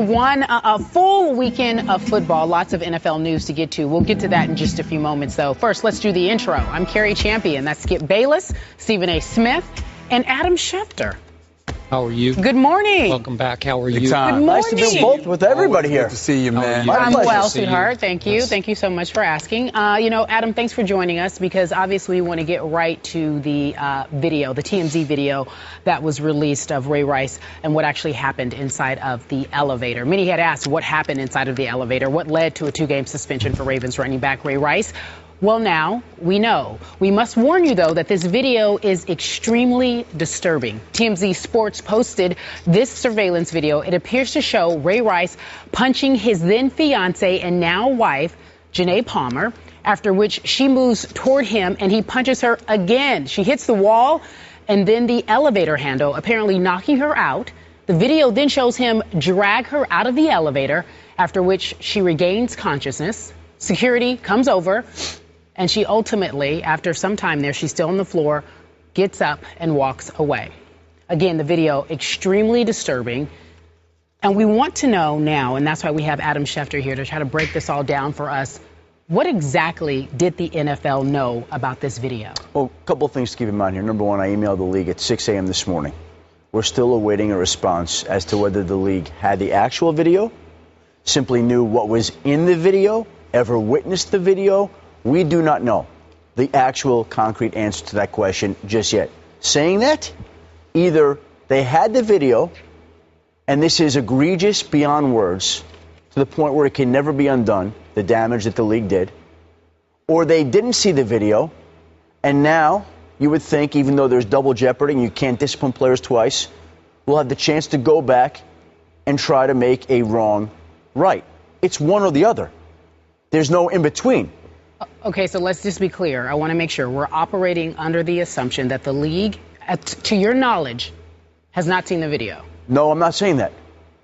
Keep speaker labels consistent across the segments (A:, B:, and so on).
A: A full weekend of football, lots of NFL news to get to. We'll get to that in just a few moments, though. First, let's do the intro. I'm Carrie Champion. That's Skip Bayless, Stephen A. Smith, and Adam Schefter.
B: How are you?
A: Good morning.
B: Welcome back. How are you?
A: Good morning.
C: Nice to be both with everybody here.
D: Good to see you, man.
A: I'm well, sweetheart. Thank you. Thank you so much for asking. Adam, thanks for joining us because obviously we want to get right to the video, the TMZ video that was released of Ray Rice and what actually happened inside of the elevator. Many had asked what happened inside of the elevator, what led to a 2-game suspension for Ravens running back Ray Rice. Well, now we know. We must warn you, though, that this video is extremely disturbing. TMZ Sports posted this surveillance video. It appears to show Ray Rice punching his then-fiancee and now wife, Janae Palmer, after which she moves toward him and he punches her again. She hits the wall and then the elevator handle, apparently knocking her out. The video then shows him drag her out of the elevator, after which she regains consciousness. Security comes over. And she ultimately, after some time there, she's still on the floor, gets up and walks away. Again, the video extremely disturbing. And we want to know now, and that's why we have Adam Schefter here to try to break this all down for us. What exactly did the NFL know about this video?
C: Well, a couple of things to keep in mind here. Number one, I emailed the league at 6 a.m. this morning. We're still awaiting a response as to whether the league had the actual video, simply knew what was in the video, ever witnessed the video. We do not know the actual concrete answer to that question just yet. Saying that, either they had the video, and this is egregious beyond words, to the point where it can never be undone, the damage that the league did, or they didn't see the video, and now you would think, even though there's double jeopardy and you can't discipline players twice, we'll have the chance to go back and try to make a wrong right. It's one or the other. There's no in between.
A: Okay, so let's just be clear. I want to make sure we're operating under the assumption that the league, to your knowledge, has not seen the video.
C: No, I'm not saying that.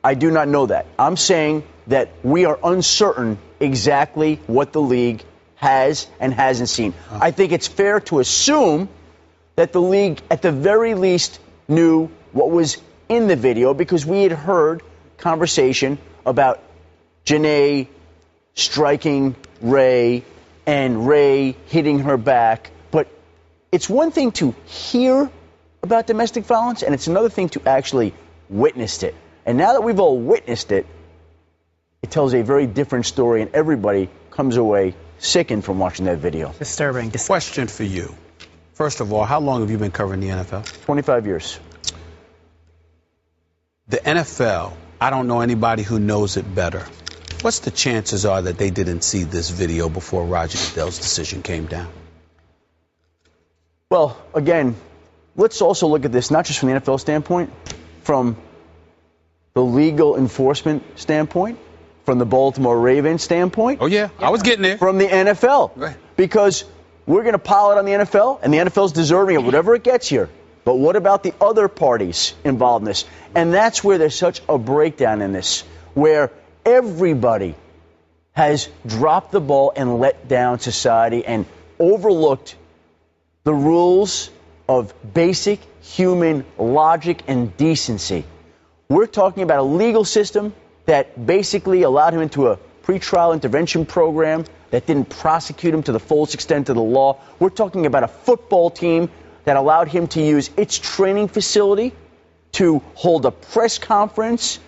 C: I do not know that. I'm saying that we are uncertain exactly what the league has and hasn't seen. I think it's fair to assume that the league, at the very least, knew what was in the video because we had heard conversation about Janae striking Ray and Ray hitting her back. But it's one thing to hear about domestic violence, and it's another thing to actually witness it. And now that we've all witnessed it, it tells a very different story, and everybody comes away sickened from watching that video.
A: Disturbing.
D: Question for you. First of all, how long have you been covering the NFL?
C: 25 years.
D: The NFL, I don't know anybody who knows it better. What's the chances are that they didn't see this video before Roger Goodell's decision came down?
C: Well, again, let's also look at this not just from the NFL standpoint, from the legal enforcement standpoint, from the Baltimore Ravens standpoint.
D: Oh, yeah. I was getting there.
C: From the NFL.
D: Right.
C: Because we're going to pile it on the NFL, and the NFL's deserving of whatever it gets here. But what about the other parties involved in this? And that's where there's such a breakdown in this, where everybody has dropped the ball and let down society and overlooked the rules of basic human logic and decency. We're talking about a legal system that basically allowed him into a pretrial intervention program that didn't prosecute him to the fullest extent of the law. We're talking about a football team that allowed him to use its training facility to hold a press conference,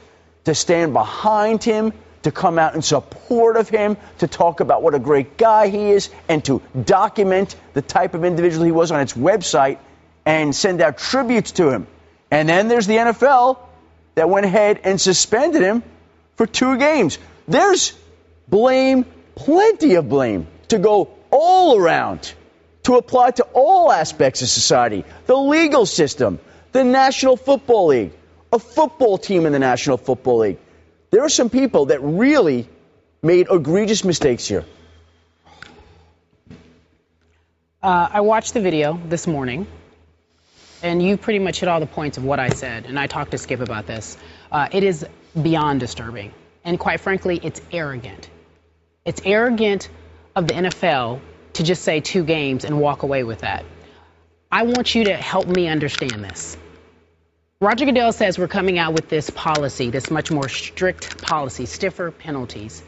C: to stand behind him, to come out in support of him, to talk about what a great guy he is, and to document the type of individual he was on its website and send out tributes to him. And then there's the NFL that went ahead and suspended him for 2 games. There's blame, plenty of blame, to go all around, to apply to all aspects of society, the legal system, the National Football League, a football team in the National Football League. There are some people that really made egregious mistakes here.
A: I watched the video this morning, and you pretty much hit all the points of what I said, and I talked to Skip about this. It is beyond disturbing, and quite frankly, it's arrogant. It's arrogant of the NFL to just say 2 games and walk away with that. I want you to help me understand this. Roger Goodell says we're coming out with this policy, this much more strict policy, stiffer penalties.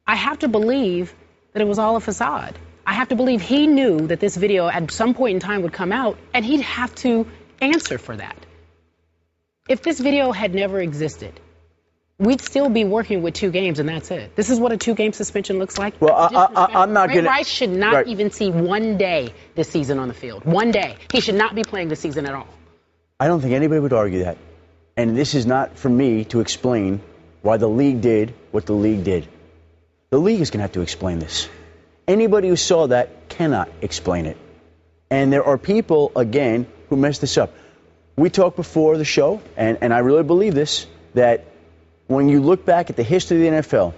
A: I have to believe that it was all a facade. I have to believe he knew that this video at some point in time would come out, and he'd have to answer for that. If this video had never existed, we'd still be working with 2 games, and that's it. This is what a 2-game suspension looks like.
C: Well, I'm not going to...
A: Ray Rice should not even see 1 day this season on the field. 1 day. He should not be playing this season at all. I
C: don't think anybody would argue that. And this is not for me to explain why the league did what the league did. The league is going to have to explain this. Anybody who saw that cannot explain it. And there are people, again, who messed this up. We talked before the show, and I really believe this, that when you look back at the history of the NFL,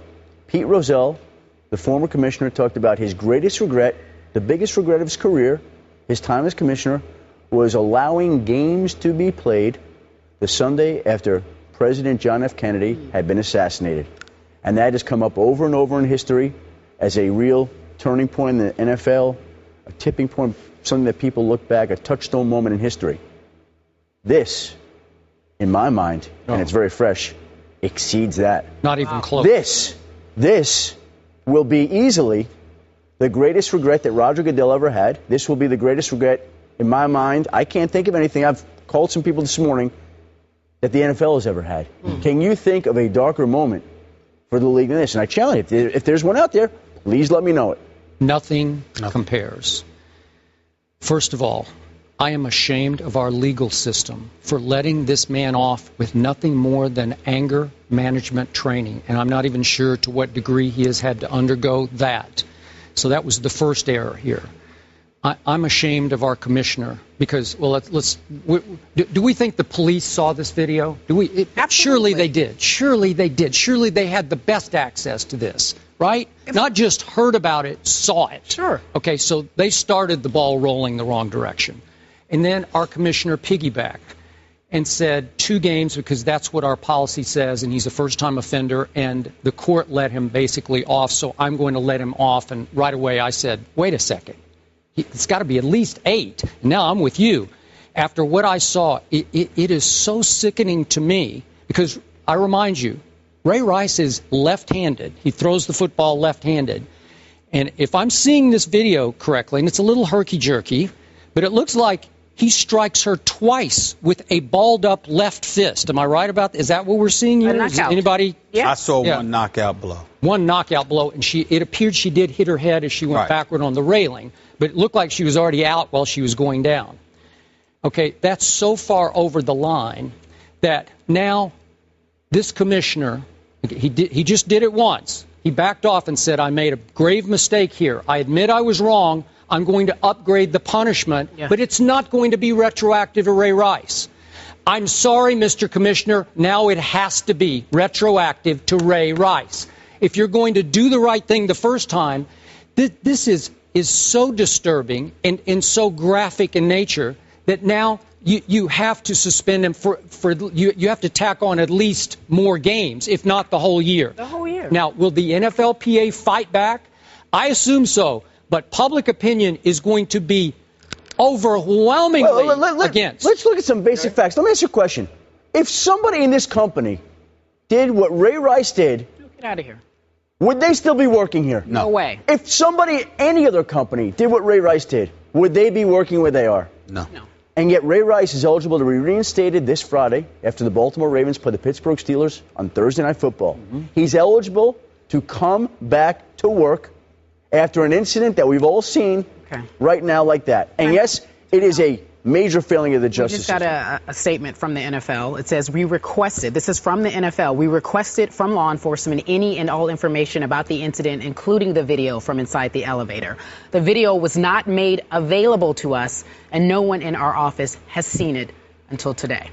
C: Pete Rozelle, the former commissioner, talked about his greatest regret, the biggest regret of his career, his time as commissioner, was allowing games to be played the Sunday after President John F. Kennedy had been assassinated. And that has come up over and over in history as a real turning point in the NFL, a tipping point, something that people look back, a touchstone moment in history. This, in my mind, and it's very fresh, exceeds that.
B: Not even close.
C: This will be easily the greatest regret that Roger Goodell ever had. This will be the greatest regret, in my mind. I can't think of anything. I've called some people this morning that the NFL has ever had. Can you think of a darker moment for the league than this? And I challenge you, if there's one out there, please let me know it.
B: Nothing compares. First of all, I am ashamed of our legal system for letting this man off with nothing more than anger management training. And I'm not even sure to what degree he has had to undergo that. So that was the first error here. I'm ashamed of our commissioner because, well, do we think the police saw this video? Surely they did. Surely they did. Surely they had the best access to this, right? Not just heard about it, saw it.
A: Sure.
B: Okay, so they started the ball rolling the wrong direction. And then our commissioner piggybacked and said 2 games because that's what our policy says, and he's a first-time offender, and the court let him basically off, so I'm going to let him off. And right away I said, wait a second. It's got to be at least 8. And now I'm with you. After what I saw, it is so sickening to me because I remind you, Ray Rice is left-handed. He throws the football left-handed. And if I'm seeing this video correctly, and it's a little herky-jerky, but it looks like he strikes her twice with a balled-up left fist. Am I right about that? Is that what we're seeing here? Anybody?
A: Yeah.
D: I saw one knockout blow.
B: One knockout blow, and it appeared she did hit her head as she went backward on the railing, but it looked like she was already out while she was going down. Okay, that's so far over the line that now this commissioner, he just did it once. He backed off and said, I made a grave mistake here. I admit I was wrong. I'm going to upgrade the punishment, but it's not going to be retroactive to Ray Rice. I'm sorry, Mr. Commissioner. Now it has to be retroactive to Ray Rice. If you're going to do the right thing the first time, this is so disturbing and so graphic in nature that now you have to suspend him you have to tack on at least more games, if not the whole year.
A: The whole year.
B: Now, will the NFLPA fight back? I assume so, but public opinion is going to be overwhelmingly against.
C: Let's look at some basic facts. Let me ask you a question. If somebody in this company did what Ray Rice did,
A: get out of here.
C: Would they still be working here?
A: No way.
C: If somebody, any other company, did what Ray Rice did, would they be working where they are?
D: No.
C: And yet Ray Rice is eligible to be reinstated this Friday after the Baltimore Ravens play the Pittsburgh Steelers on Thursday Night Football. He's eligible to come back to work after an incident that we've all seen right now like that. And yes, it is a major failing of the justice system.
A: We just got a statement from the NFL. It says, we requested, this is from the NFL, we requested from law enforcement any and all information about the incident, including the video from inside the elevator. The video was not made available to us, and no one in our office has seen it until today.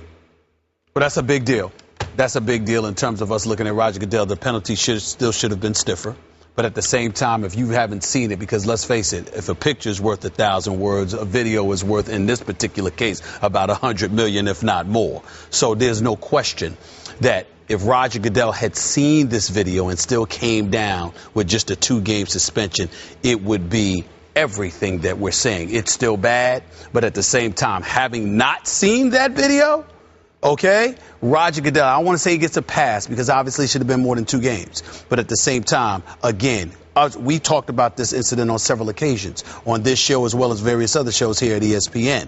D: Well, that's a big deal. That's a big deal in terms of us looking at Roger Goodell. The penalty still should have been stiffer. But at the same time, if you haven't seen it, because let's face it, if a picture's worth 1,000 words, a video is worth, in this particular case, about 100 million, if not more. So there's no question that if Roger Goodell had seen this video and still came down with just a 2-game suspension, it would be everything that we're saying. It's still bad, but at the same time, having not seen that video, Okay? Roger Goodell, I don't want to say he gets a pass because obviously it should have been more than 2 games. But at the same time, again, we talked about this incident on several occasions on this show as well as various other shows here at ESPN.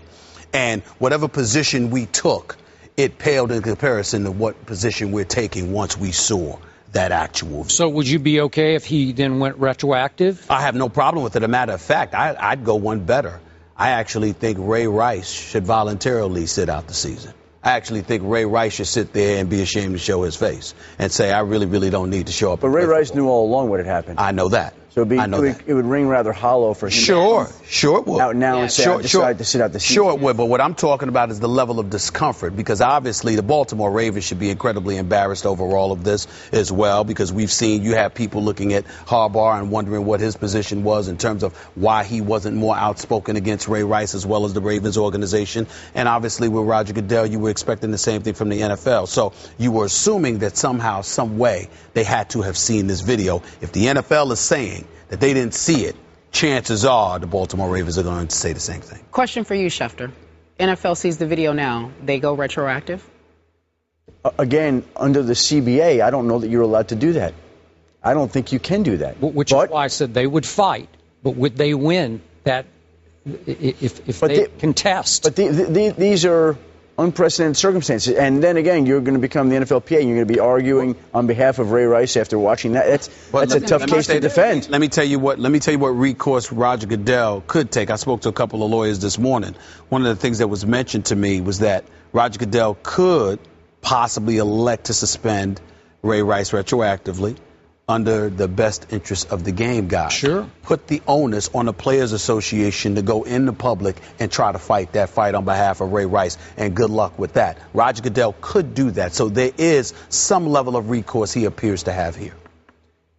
D: And whatever position we took, it paled in comparison to what position we're taking once we saw that actual.
B: So would you be okay if he then went retroactive?
D: I have no problem with it. As a matter of fact, I'd go one better. I actually think Ray Rice should voluntarily sit out the season. I actually think Ray Rice should sit there and be ashamed to show his face and say, I really, really don't need to show up.
C: But Ray Rice knew all along what had happened.
D: I know that.
C: So it would ring rather hollow for him.
D: Sure it would.
C: Out now and say, I decide to sit out the season.
D: Sure it would, but what I'm talking about is the level of discomfort, because obviously the Baltimore Ravens should be incredibly embarrassed over all of this as well, because we've seen you have people looking at Harbaugh and wondering what his position was in terms of why he wasn't more outspoken against Ray Rice as well as the Ravens organization. And obviously with Roger Goodell, you were expecting the same thing from the NFL. So you were assuming that somehow, some way, they had to have seen this video. If the NFL is saying that they didn't see it, chances are the Baltimore Ravens are going to say the same thing.
A: Question for you, Schefter. NFL sees the video now. They go retroactive?
C: Again, under the CBA, I don't know that you're allowed to do that. I don't think you can do that.
B: Which is why I said they would fight, but would they win that if they contest?
C: But these are unprecedented circumstances. And then again, you're going to become the NFLPA and you're going to be arguing on behalf of Ray Rice after watching that. That's a tough case to defend.
D: Let me tell you what recourse Roger Goodell could take. I spoke to a couple of lawyers this morning. One of the things that was mentioned to me was that Roger Goodell could possibly elect to suspend Ray Rice retroactively under the best interest of the game guide.
B: Sure.
D: Put the onus on the Players Association to go in the public and try to fight that fight on behalf of Ray Rice, and good luck with that. Roger Goodell could do that, so there is some level of recourse he appears to have here.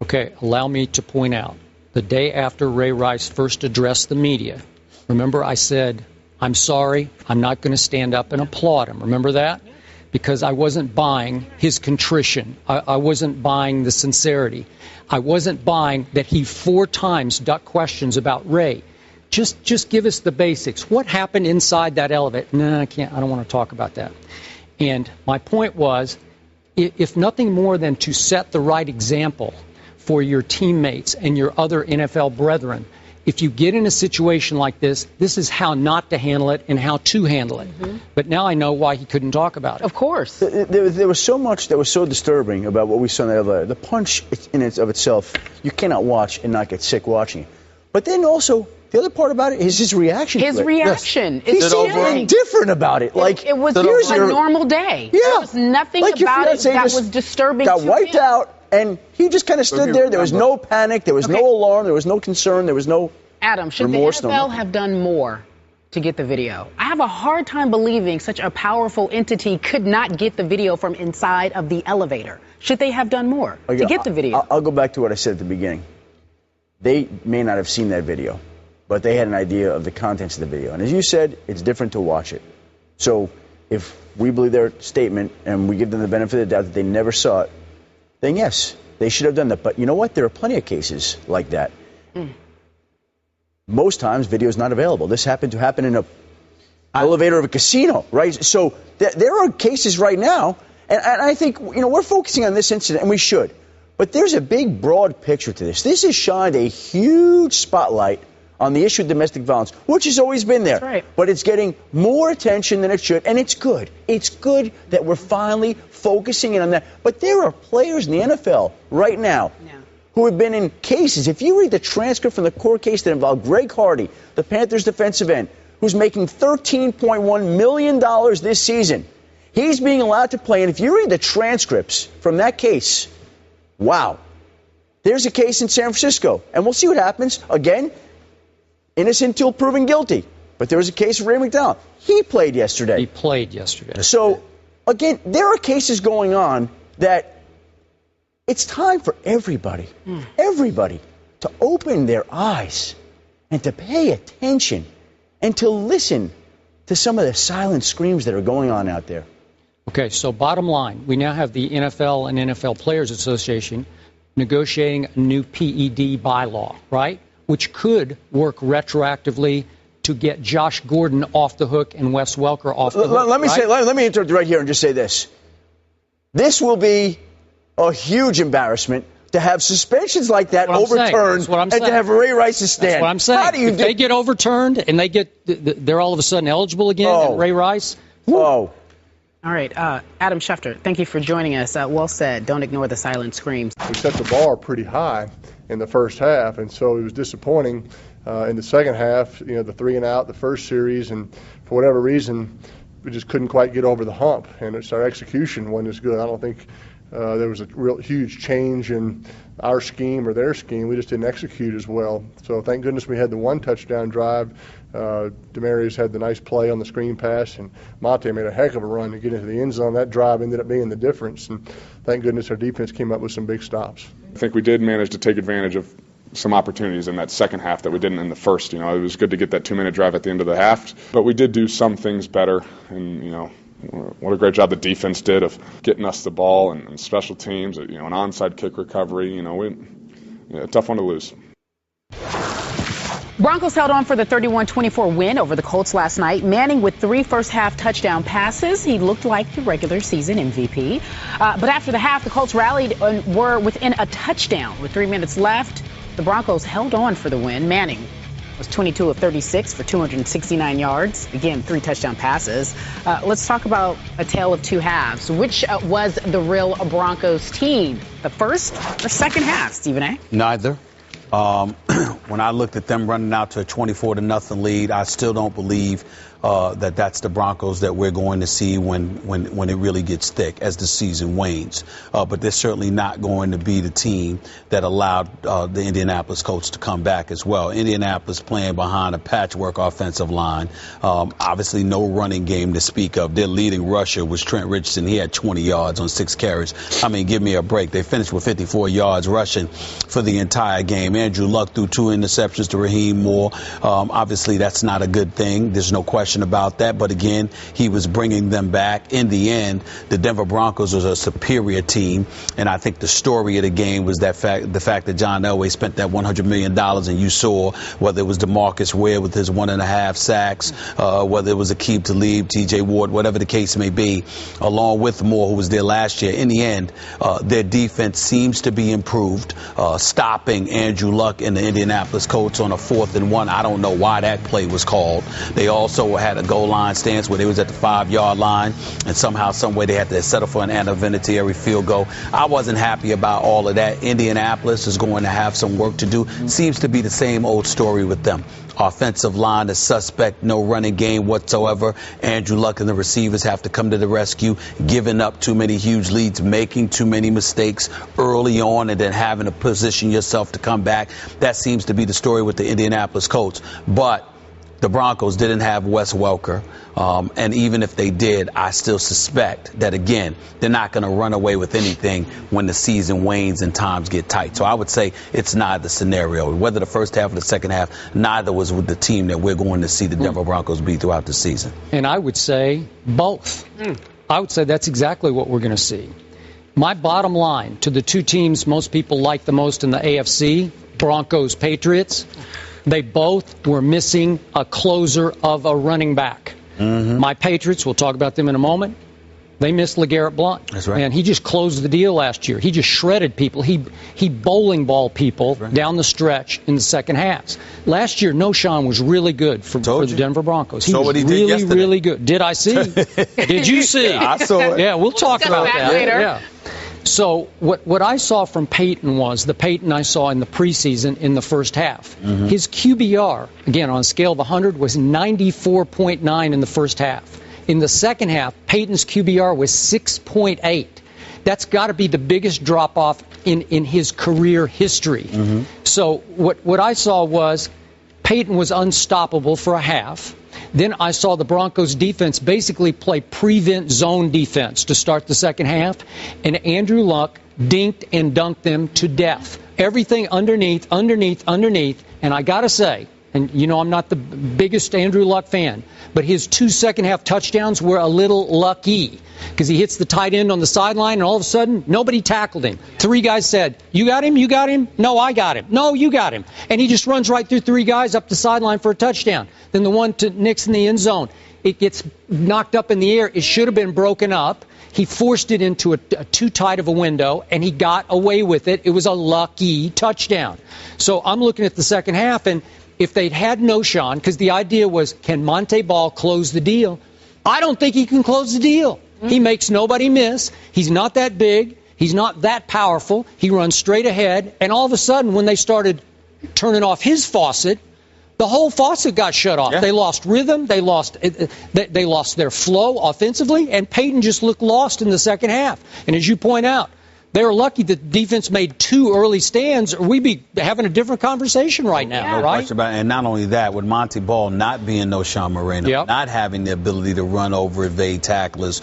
B: Okay, allow me to point out, the day after Ray Rice first addressed the media, remember I said, I'm sorry, I'm not going to stand up and applaud him. Remember that? Because I wasn't buying his contrition. I wasn't buying the sincerity. I wasn't buying that he 4 times ducked questions about Ray. Just give us the basics. What happened inside that elevator? No, I can't. I don't want to talk about that. And my point was, if nothing more than to set the right example for your teammates and your other NFL brethren, if you get in a situation like this, this is how not to handle it and how to handle it. Mm-hmm. But now I know why he couldn't talk about it.
A: Of course.
C: There was so much that was so disturbing about what we saw in the elevator. The punch in and of itself, you cannot watch and not get sick watching it. But then also, the other part about it is his reaction.
A: His reaction.
C: Yes. He seemed indifferent about it.
A: It was a normal day.
C: Yeah.
A: There was nothing about it that was disturbing to him.
C: Got wiped out. And he just kind of stood there. There was no panic. There was no alarm. There was no concern. There was no
A: Adam, should the NFL have done more to get the video? I have a hard time believing such a powerful entity could not get the video from inside of the elevator. Should they have done more to get the video?
C: I'll go back to what I said at the beginning. They may not have seen that video, but they had an idea of the contents of the video. And as you said, it's different to watch it. So if we believe their statement and we give them the benefit of the doubt that they never saw it, then yes, they should have done that. But you know what? There are plenty of cases like that. Most times, video is not available. This happened to happen in an elevator of a casino, right? So there are cases right now, and I think, we're focusing on this incident, and we should. But there's a big, broad picture to this. This has shined a huge spotlight on the issue of domestic violence, which has always been there.
A: That's right.
C: But it's getting more attention than it should, and it's good. It's good that we're finally focusing in on that. But there are players in the NFL right now who have been in cases. If you read the transcript from the court case that involved Greg Hardy, the Panthers defensive end, who's making $13.1 million this season, he's being allowed to play. And if you read the transcripts from that case, wow. There's a case in San Francisco, and we'll see what happens. Again, innocent until proven guilty. But there was a case of Ray McDonald. He played yesterday.
B: He played yesterday.
C: So, again, there are cases going on that it's time for everybody to open their eyes and to pay attention and to listen to some of the silent screams that are going on out there.
B: Okay, so bottom line, we now have the NFL and NFL Players Association negotiating a new PED bylaw, right? Which could work retroactively to get Josh Gordon off the hook and Wes Welker off the hook.
C: Let me interrupt right here and just say this. This will be a huge embarrassment to have suspensions like that overturned and to have Ray Rice's stand.
B: That's what I'm saying.
C: How do you
B: if they get overturned and they're all of a sudden eligible again, and Ray Rice.
C: Whoa.
A: All right, Adam Schefter, thank you for joining us. Well said. Don't ignore the silent screams.
E: We set the bar pretty high in the first half, and so it was disappointing in the second half. You know, the 3-and-out, the first series, and for whatever reason, we just couldn't quite get over the hump, and our execution wasn't as good. I don't think there was a real huge change in our scheme or their scheme. We just didn't execute as well. So thank goodness we had the one touchdown drive. Demarius had the nice play on the screen pass, and Monte made a heck of a run to get into the end zone. That drive ended up being the difference, and thank goodness our defense came up with some big stops.
F: I think we did manage to take advantage of some opportunities in that second half that we didn't in the first. You know, it was good to get that 2-minute drive at the end of the half, but we did do some things better, and, you know, what a great job the defense did of getting us the ball and special teams, you know, an onside kick recovery. You know, a tough one to lose.
A: Broncos held on for the 31-24 win over the Colts last night. Manning with 3 first-half touchdown passes. He looked like the regular season MVP. But after the half, the Colts rallied and were within a touchdown. With 3 minutes left, the Broncos held on for the win. Manning was 22 of 36 for 269 yards. Again, 3 touchdown passes. Let's talk about a tale of 2 halves. Which was the real Broncos team? The first or second half, Stephen A?
D: Neither. When I looked at them running out to a 24-0 lead, I still don't believe that that's the Broncos that we're going to see when it really gets thick as the season wanes. But they're certainly not going to be the team that allowed the Indianapolis Colts to come back as well. Indianapolis playing behind a patchwork offensive line. Obviously no running game to speak of. Their leading rusher was Trent Richardson. He had 20 yards on 6 carries. I mean, give me a break. They finished with 54 yards rushing for the entire game. Andrew Luck threw 2 interceptions to Raheem Moore. Obviously that's not a good thing. There's no question about that, but again, he was bringing them back. In the end, the Denver Broncos was a superior team, and I think the story of the game was the fact that John Elway spent that $100 million, and you saw whether it was DeMarcus Ware with his 1.5 sacks, whether it was Aqib Talib, T.J. Ward, whatever the case may be, along with Moore, who was there last year. In the end, their defense seems to be improved, stopping Andrew Luck and the Indianapolis Colts on a 4th and 1. I don't know why that play was called. They also had a goal line stance where they was at the 5-yard line, and somehow, some way they had to settle for an Vinatieri field goal. I wasn't happy about all of that. Indianapolis is going to have some work to do. Seems to be the same old story with them. Offensive line is suspect, no running game whatsoever. Andrew Luck and the receivers have to come to the rescue, giving up too many huge leads, making too many mistakes early on, and then having to position yourself to come back. That seems to be the story with the Indianapolis Colts. But the Broncos didn't have Wes Welker, and even if they did, I still suspect that, again, they're not going to run away with anything when the season wanes and times get tight. So I would say it's neither scenario. Whether the first half or the second half, neither was with the team that we're going to see the Denver Broncos be throughout the season.
B: And I would say both. I would say that's exactly what we're going to see. My bottom line to the 2 teams most people like the most in the AFC, Broncos, Patriots, they both were missing a closer of a running back. My Patriots, we'll talk about them in a moment, they missed LeGarrette Blount.
D: That's right.
B: And he just closed the deal last year. He just shredded people. He bowling ball people down the stretch in the second halves. Last year, Noshawn was really good for the Denver Broncos. He was really good. Did I see? Did you see?
D: Yeah, I saw it.
B: Yeah, we'll talk about that
A: later.
B: Yeah. So what I saw from Peyton was the Peyton I saw in the preseason in the first half. His QBR, again, on a scale of 100, was 94.9 in the first half. In the second half, Peyton's QBR was 6.8. That's got to be the biggest drop-off in his career history. So what I saw was Peyton was unstoppable for a half. Then I saw the Broncos defense basically play prevent zone defense to start the second half, and Andrew Luck dinked and dunked them to death. Everything underneath, and I got to say, and you know I'm not the biggest Andrew Luck fan, but his 2 second-half touchdowns were a little lucky because he hits the tight end on the sideline, and all of a sudden, nobody tackled him. 3 guys said, you got him, you got him? No, I got him. No, you got him. And he just runs right through 3 guys up the sideline for a touchdown. Then the one to Nick's in the end zone, it gets knocked up in the air. It should have been broken up. He forced it into a too tight of a window, and he got away with it. It was a lucky touchdown. So I'm looking at the second half, and if they'd had Noshawn, because the idea was, can Monte Ball close the deal? I don't think he can close the deal. He makes nobody miss. He's not that big. He's not that powerful. He runs straight ahead. And all of a sudden, when they started turning off his faucet, the whole faucet got shut off. Yeah. They lost rhythm. They lost their flow offensively. And Peyton just looked lost in the second half. And as you point out, they were lucky that the defense made 2 early stands, or we'd be having a different conversation right now, right?
D: And not only that, with Monte Ball not being Noshawn Moreno, not having the ability to run over, evade tacklers,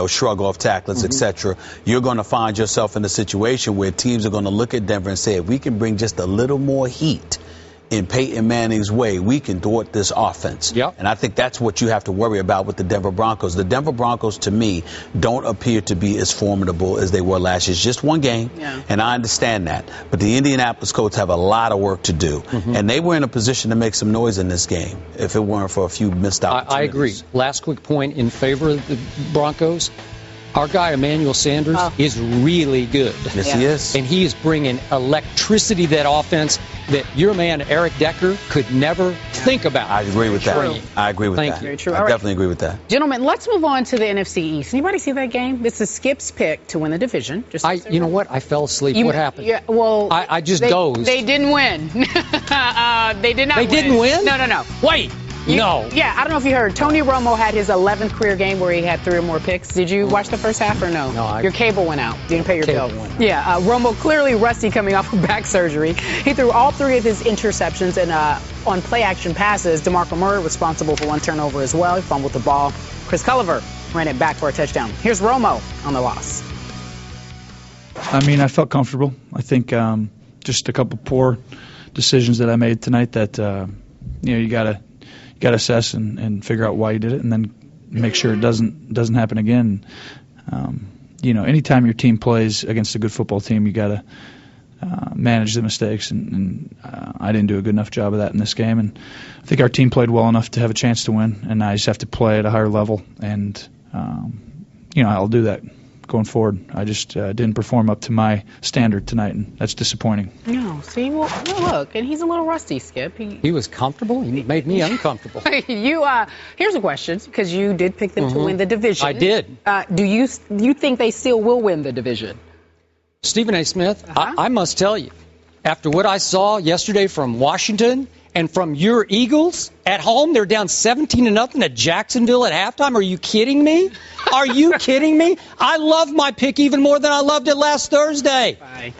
D: shrug off tacklers, etc., you're going to find yourself in a situation where teams are going to look at Denver and say, if we can bring just a little more heat in Peyton Manning's way, we can thwart this offense. And I think that's what you have to worry about with the Denver Broncos. The Denver Broncos, to me, don't appear to be as formidable as they were last year. It's just one game, and I understand that. But the Indianapolis Colts have a lot of work to do, and they were in a position to make some noise in this game if it weren't for a few missed opportunities.
B: I agree. Last quick point in favor of the Broncos. Our guy, Emmanuel Sanders, is really good.
D: Yes, he is.
B: And he is bringing electricity to that offense that your man, Eric Decker, could never think about.
D: I agree with that. I agree with that.
A: Very true.
D: I definitely agree with that.
A: Gentlemen, let's move on to the NFC East. Anybody see that game? This is Skip's pick to win the division.
B: You know what? I fell asleep. What happened?
A: Yeah, well,
B: I just dozed.
A: They didn't win. They did not win.
B: They didn't win?
A: No.
B: Wait. No.
A: Yeah, I don't know if you heard. Tony Romo had his 11th career game where he had 3 or more picks. Did you watch the first half or no?
B: No.
A: Your cable went out. You didn't pay your bill. Yeah, Romo clearly rusty coming off of back surgery. He threw all 3 of his interceptions, and on play-action passes, DeMarco Murray responsible for 1 turnover as well. He fumbled the ball. Chris Culliver ran it back for a touchdown. Here's Romo on the loss.
G: I mean, I felt comfortable. I think just a couple poor decisions that I made tonight that, you got to assess and figure out why you did it, and then make sure it doesn't happen again. Anytime your team plays against a good football team, you got to manage the mistakes, and I didn't do a good enough job of that in this game. And I think our team played well enough to have a chance to win, and I just have to play at a higher level, and I'll do that going forward. I just didn't perform up to my standard tonight, and that's disappointing.
A: No, see, well, look, and he's a little rusty, Skip.
B: He was comfortable. He made me uncomfortable.
A: Here's a question, because you did pick them to win the division.
B: I did.
A: Do you think they still will win the division?
B: Stephen A. Smith, I must tell you, after what I saw yesterday from Washington and from your Eagles at home, they're down 17-0 at Jacksonville at halftime. Are you kidding me? Are you kidding me? I love my pick even more than I loved it last Thursday.
A: Bye.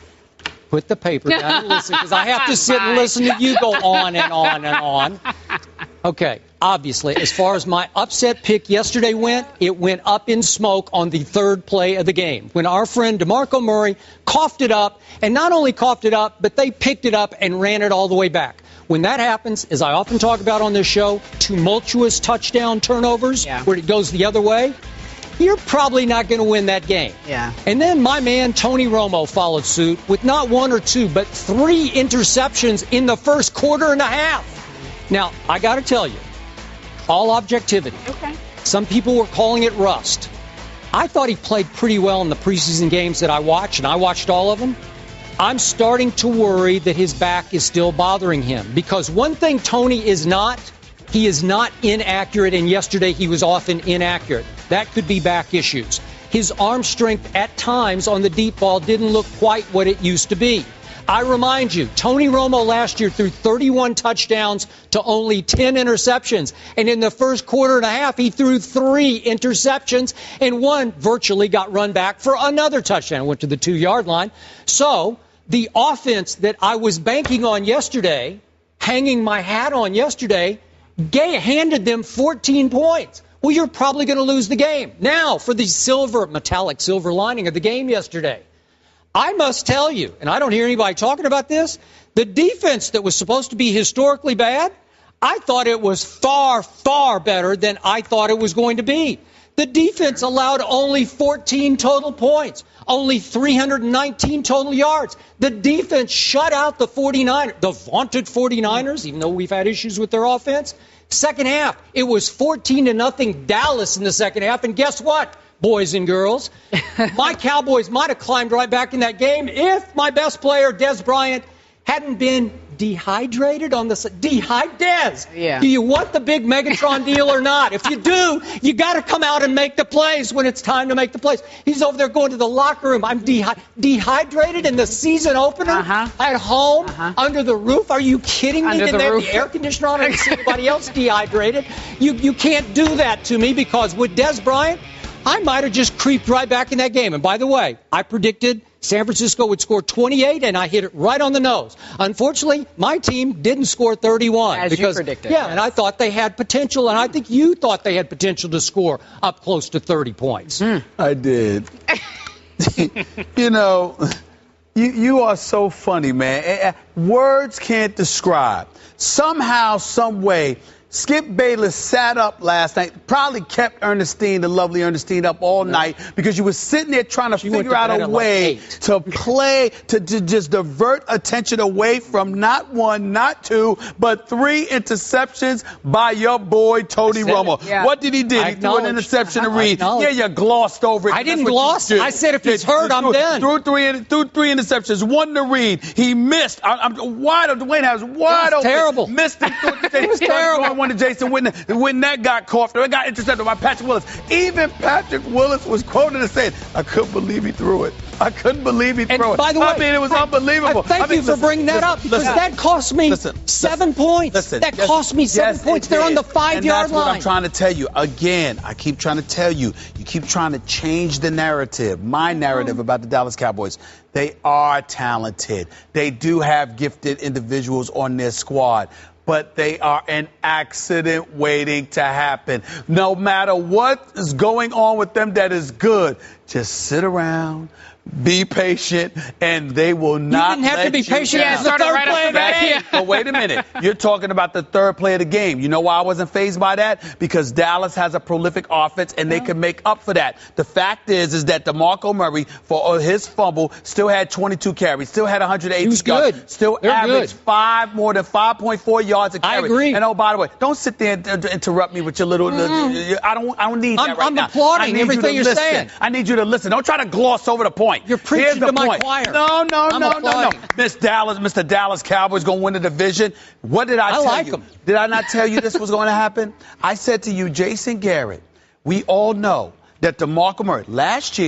B: Put the paper down and listen, because I have to sit and listen to you go on and on and on. Okay, obviously, as far as my upset pick yesterday went, it went up in smoke on the 3rd play of the game, when our friend DeMarco Murray coughed it up, and not only coughed it up, but they picked it up and ran it all the way back. When that happens, as I often talk about on this show, tumultuous touchdown turnovers, where it goes the other way, you're probably not going to win that game.
A: Yeah.
B: And then my man Tony Romo followed suit with not 1 or 2, but 3 interceptions in the first quarter and a half. Now, I got to tell you, all objectivity.
A: Okay.
B: Some people were calling it rust. I thought he played pretty well in the preseason games that I watched, and I watched all of them. I'm starting to worry that his back is still bothering him, because one thing Tony is not, he is not inaccurate, and yesterday he was often inaccurate. That could be back issues. His arm strength at times on the deep ball didn't look quite what it used to be. I remind you, Tony Romo last year threw 31 touchdowns to only 10 interceptions. And in the first quarter and a half, he threw 3 interceptions, and 1 virtually got run back for another touchdown. Went to the 2-yard line. So the offense that I was banking on yesterday, hanging my hat on yesterday, handed them 14 points. Well, you're probably going to lose the game. Now, for the metallic silver lining of the game yesterday, I must tell you, and I don't hear anybody talking about this, the defense that was supposed to be historically bad, I thought it was far, far better than I thought it was going to be. The defense allowed only 14 total points, only 319 total yards. The defense shut out the 49ers, the vaunted 49ers, even though we've had issues with their offense. Second half, it was 14-0 Dallas in the second half. And guess what, boys and girls? My Cowboys might have climbed right back in that game if my best player, Des Bryant, hadn't been dehydrated on the Des.
A: Yeah.
B: Do you want the big Megatron deal or not? If you do, you got to come out and make the plays when it's time to make the plays. He's over there going to the locker room. I'm dehydrated in the season opener at home under the roof. Are you kidding me? Didn't they have the air conditioner on and see anybody else dehydrated? You can't do that to me, because with Des Bryant, I might have just creeped right back in that game. And by the way, I predicted San Francisco would score 28, and I hit it right on the nose. Unfortunately, my team didn't score 31.
A: As you predicted.
B: Yeah, and I thought they had potential, and I think you thought they had potential to score up close to 30 points.
D: I did. You know, you are so funny, man. Words can't describe. Somehow, some way, Skip Bayless sat up last night, probably kept Ernestine, the lovely Ernestine, up all night, because you were sitting there trying to figure out a way to play, to just divert attention away from not one, not two, but 3 interceptions by your boy, Tony Romo.
B: Yeah.
D: What did he do? He threw an interception to Reed. Yeah, you glossed over it.
B: I didn't gloss. I said if he's hurt, I'm done.
D: Threw three interceptions, 1 to Reed. He missed. I'm wide open. Dwayne has wide open.
B: Terrible.
D: Missed it. It was terrible. One to Jason Witten, when that got coughed, it got intercepted by Patrick Willis. Even Patrick Willis was quoted as saying, "I couldn't believe he threw it. I couldn't believe he threw it."
B: By the way,
D: I mean, it was unbelievable.
B: Thank you for bringing that up, because that cost me 7 points. That cost me 7 points. They're on the 5-yard line.
D: That's what I'm trying to tell you. Again, I keep trying to tell you. You keep trying to change the narrative, my narrative about the Dallas Cowboys. They are talented. They do have gifted individuals on their squad, but they are an accident waiting to happen. No matter what is going on with them that is good, just sit around, be patient, and they will not.
B: You didn't have to be patient.
A: Yeah,
B: the third play of the game.
D: But wait a minute. You're talking about the third play of the game. You know why I wasn't fazed by that? Because Dallas has a prolific offense, and they can make up for that. The fact is that DeMarco Murray, for his fumble, still had 22 carries, still had 180 yards.
B: Good.
D: Still averaged more than 5.4 yards a carry.
B: I agree.
D: And oh, by the way, don't sit there and interrupt me with your little. I don't need that right now.
B: I'm applauding everything you're saying.
D: I need you to listen. Don't try to gloss over the point.
B: You're preaching to my choir.
D: No. Mr. Dallas Cowboys going to win the division. What did I tell you? I like them. Did I not tell you this was going to happen? I said to you, Jason Garrett, we all know that DeMarco Murray, last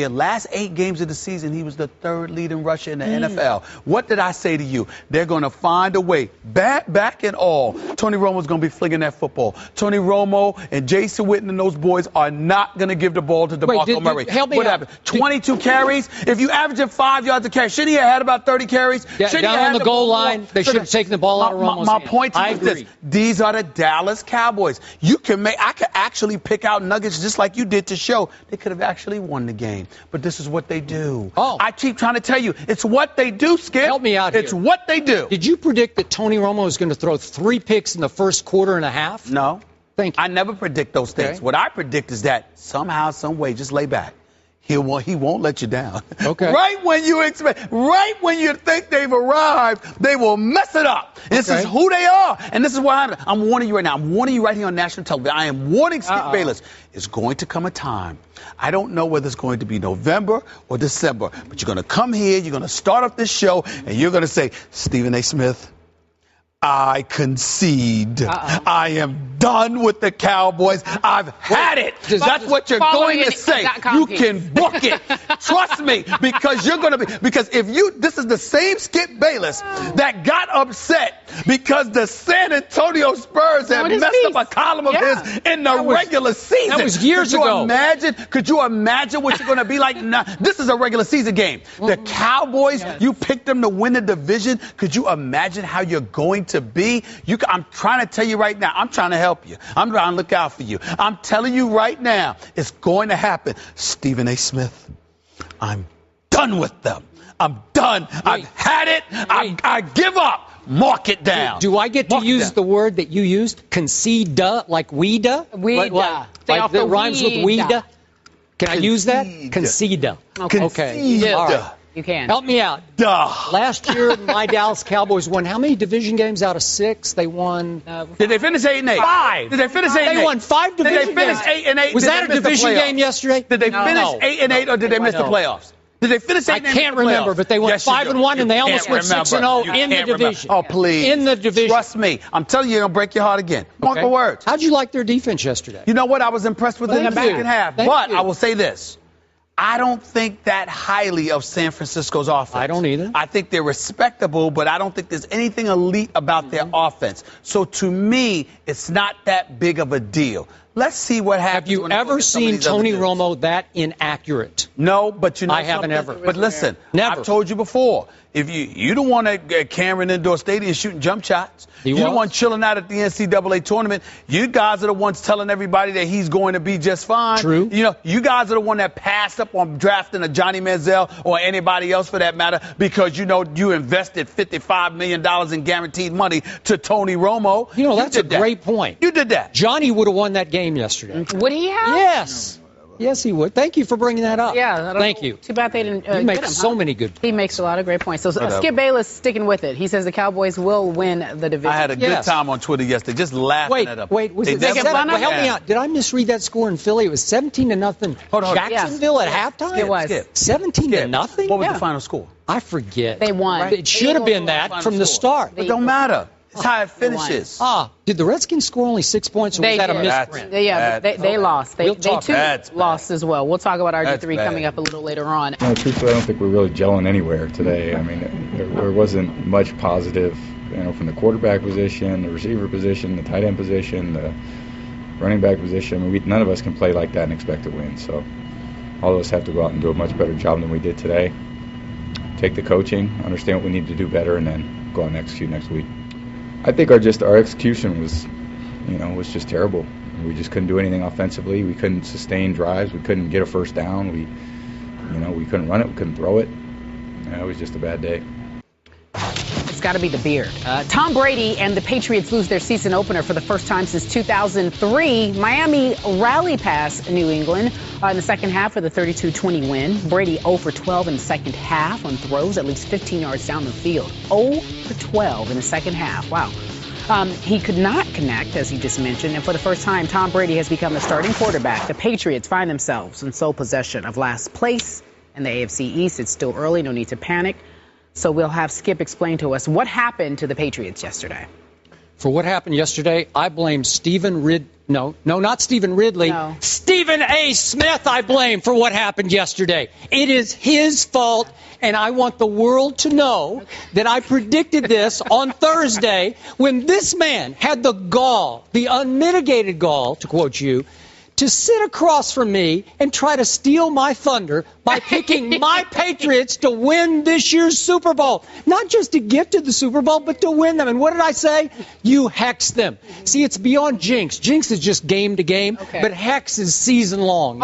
D: 8 games of the season, he was the 3rd leading rusher in the NFL. What did I say to you? They're going to find a way. Back and all, Tony Romo's going to be flinging that football. Tony Romo and Jason Witten and those boys are not going to give the ball to DeMarco Murray.
B: Help me
D: what
B: out.
D: happened? 22 carries? If you average 5 yards a carry, shouldn't he have had about 30 carries?
B: Yeah, down on the goal line, they should have taken the ball out of Romo's
D: My
B: hand.
D: point is this. These are the Dallas Cowboys. I could actually pick out nuggets just like you did to show they could have actually won the game. But this is what they do. I keep trying to tell you, it's what they do, Skip.
B: Help me out here.
D: It's what they do.
B: Did you predict that Tony Romo is going to throw 3 picks in the first quarter and a half?
D: No.
B: Thank you.
D: I never predict those things.
B: Okay.
D: What I predict is that somehow, some way, just lay back. He won't let you down.
B: Okay.
D: Right when you think they've arrived, they will mess it up. This is who they are, and this is what I'm warning you right now. I'm warning you right here on national television. I am warning Skip Bayless. It's going to come a time. I don't know whether it's going to be November or December, but you're going to come here, you're going to start up this show, and you're going to say, Stephen A. Smith, I concede. I am done with the Cowboys. I've had it. That's what you're going to say. You can book it. Trust me, because you're going to be. Because this is the same Skip Bayless that got upset because the San Antonio Spurs have messed up a column of his in the regular season.
B: That was years ago.
D: Could you imagine what you're going to be like? Now, this is a regular season game. The Cowboys, you picked them to win the division. Could you imagine how you're going to be? I'm trying to tell you right now. I'm trying to help you. I'm trying to look out for you. I'm telling you right now, it's going to happen. Stephen A. Smith, I'm done with them. I'm done. done. I've had it. I give up. Mark it down.
B: Do I get to use the word that you used? Concede, like we-da?
A: We-da.
B: Like that rhymes with we-da? Can I use that? Concede.
A: Okay.
B: All right.
A: You can.
B: Help me out. Last year, my Dallas Cowboys won how many division games out of 6? They won.
D: Did they finish 8-8?
B: 5.
D: Did they finish 8-8?
B: They won 5 division games.
D: Did they finish 8-8?
B: Was that a division game yesterday?
D: Did they finish 8-8 or did they miss the playoffs? Did they finish 8-8?
B: I can't remember, but they went 5-1 and they almost went 6-0 in the division.
D: Oh, please.
B: In the division.
D: Trust me. I'm telling you, it'll break your heart again. Mark my words.
B: How'd you like their defense yesterday?
D: You know what? I was impressed with it in the second half. But I will say this. I don't think that highly of San Francisco's offense.
B: I don't either.
D: I think they're respectable, but I don't think there's anything elite about their offense. So to me, it's not that big of a deal. Let's see what happens.
B: Have you ever seen Tony Romo that inaccurate?
D: No, but you know
B: I haven't ever.
D: But listen,
B: never.
D: I've told you before. If you don't want at Cameron Indoor Stadium shooting jump shots. You don't want chilling out at the NCAA tournament. You guys are the ones telling everybody that he's going to be just fine.
B: True.
D: You know, you guys are the one that passed up on drafting a Johnny Manziel or anybody else for that matter because you know you invested $55 million in guaranteed money to Tony Romo.
B: You know, that's a great point.
D: You did that.
B: Johnny would have won that game yesterday.
A: Would he have?
B: Yes. Yes, he would. Thank you for bringing that up.
A: Yeah.
B: Thank you.
A: Too bad they didn't
B: You make
A: get him,
B: so many good points.
A: He makes a lot of great points. So Skip Bayless sticking with it. He says the Cowboys will win the division.
D: I had a good time on Twitter yesterday, just laughing at them.
B: Wait, was it help me out. Did I misread that score in Philly? It was 17-0.
D: Hold on.
B: Jacksonville at halftime?
A: It was.
B: 17-0?
D: What was the final score?
B: I forget.
A: They won.
B: It should have been that from the start.
D: It don't matter. It's how it finishes.
B: Did the Redskins score only 6 points, or was that a misprint?
A: They lost. They too lost as well. We'll talk about RG3 coming up a little later on.
H: No, truthfully, I don't think we're really gelling anywhere today. I mean, there wasn't much positive, from the quarterback position, the receiver position, the tight end position, the running back position. I mean, none of us can play like that and expect to win. So all of us have to go out and do a much better job than we did today. Take the coaching, understand what we need to do better, and then go out and execute next week. I think our execution was just terrible. We just couldn't do anything offensively. We couldn't sustain drives. We couldn't get a first down. We couldn't run it. We couldn't throw it. It was just a bad day.
A: It's got to be the beard. Tom Brady and the Patriots lose their season opener for the first time since 2003. Miami rally past New England in the second half with a 32-20 win. Brady 0 for 12 in the second half on throws at least 15 yards down the field. 0 for 12 in the second half. Wow. He could not connect, as you just mentioned, and for the first time, Tom Brady has become the starting quarterback. The Patriots find themselves in sole possession of last place in the NFC-East. It's still early, no need to panic. So we'll have Skip explain to us what happened to the Patriots yesterday.
B: For what happened yesterday, I blame not Stephen Ridley.
A: No.
B: Stephen A. Smith I blame for what happened yesterday. It is his fault, and I want the world to know that I predicted this on Thursday when this man had the gall, the unmitigated gall, to quote you, to sit across from me and try to steal my thunder by picking my Patriots to win this year's Super Bowl. Not just to get to the Super Bowl, but to win them. And what did I say? You hex them. See, it's beyond jinx. Jinx is just game to game, but hex is season long.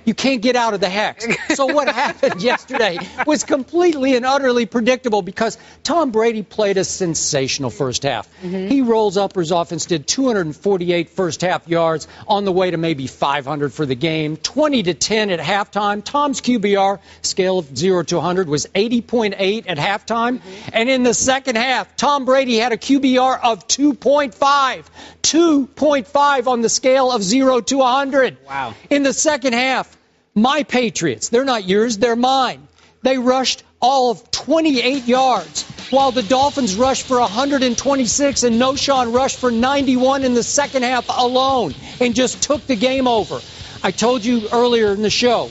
B: You can't get out of the hex. So what happened yesterday was completely and utterly predictable because Tom Brady played a sensational first half. He rolls up his offense, did 248 first half yards on the way to maybe 500 for the game, 20-10 at halftime. Tom's QBR, scale of 0 to 100, was 80.8 at halftime. And in the second half, Tom Brady had a QBR of 2.5. 2.5 on the scale of 0 to 100.
A: Wow.
B: In the second half, my Patriots, they're not yours, they're mine. They rushed all of 28 yards, while the Dolphins rushed for 126 and Noshawn rushed for 91 in the second half alone and just took the game over. I told you earlier in the show,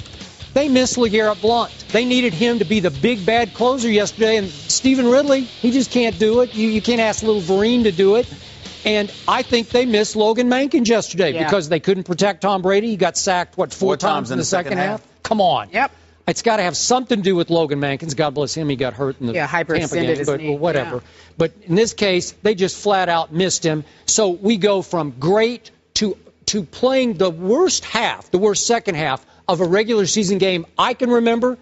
B: they missed LeGarrette Blount. They needed him to be the big bad closer yesterday, and Stephen Ridley, he just can't do it. You can't ask little Vereen to do it. And I think they missed Logan Mankins yesterday because they couldn't protect Tom Brady. He got sacked, four times in the second half? Come on.
A: Yep.
B: It's got to have something to do with Logan Mankins. God bless him. He got hurt in the Tampa game, but whatever. Yeah. But in this case, they just flat out missed him. So we go from great to playing the worst half, the worst second half of a regular season game I can remember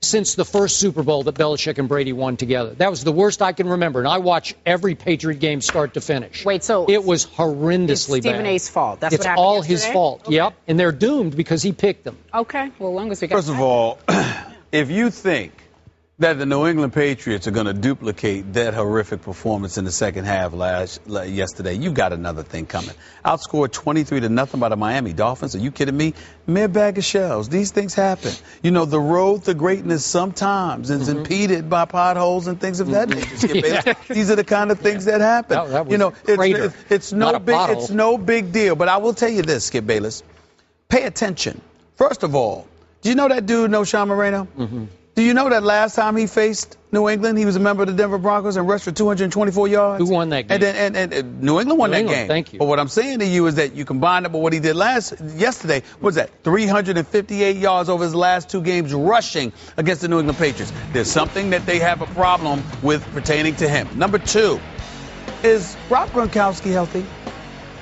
B: since the first Super Bowl that Belichick and Brady won together. That was the worst I can remember, and I watch every Patriot game start to finish.
A: Wait, so
B: it was horrendously
A: it's Stephen
B: bad.
A: A's fault. That's
B: it's
A: what happened
B: all
A: yesterday?
B: his fault.
A: Okay.
B: Yep, and they're doomed because he picked them.
A: Okay, well, as long as we got
D: First of all, if you think that the New England Patriots are going to duplicate that horrific performance in the second half yesterday, you got another thing coming. Outscored 23-0 by the Miami Dolphins. Are you kidding me? Mere bag of shells. These things happen. You know, the road to greatness sometimes is impeded by potholes and things of that nature. These are the kind of things that happen.
B: That was
D: you know, it's no big deal. But I will tell you this, Skip Bayless. Pay attention. First of all, do you know that dude, Sean Moreno? Mm-hmm. Do you know that last time he faced New England, he was a member of the Denver Broncos and rushed for 224 yards?
B: Who won that game?
D: And New England won that game.
B: Thank you.
D: But what I'm saying to you is that you combine it with what he did yesterday. What was that? 358 yards over his last 2 games rushing against the New England Patriots. There's something that they have a problem with pertaining to him. Number 2, is Rob Gronkowski healthy?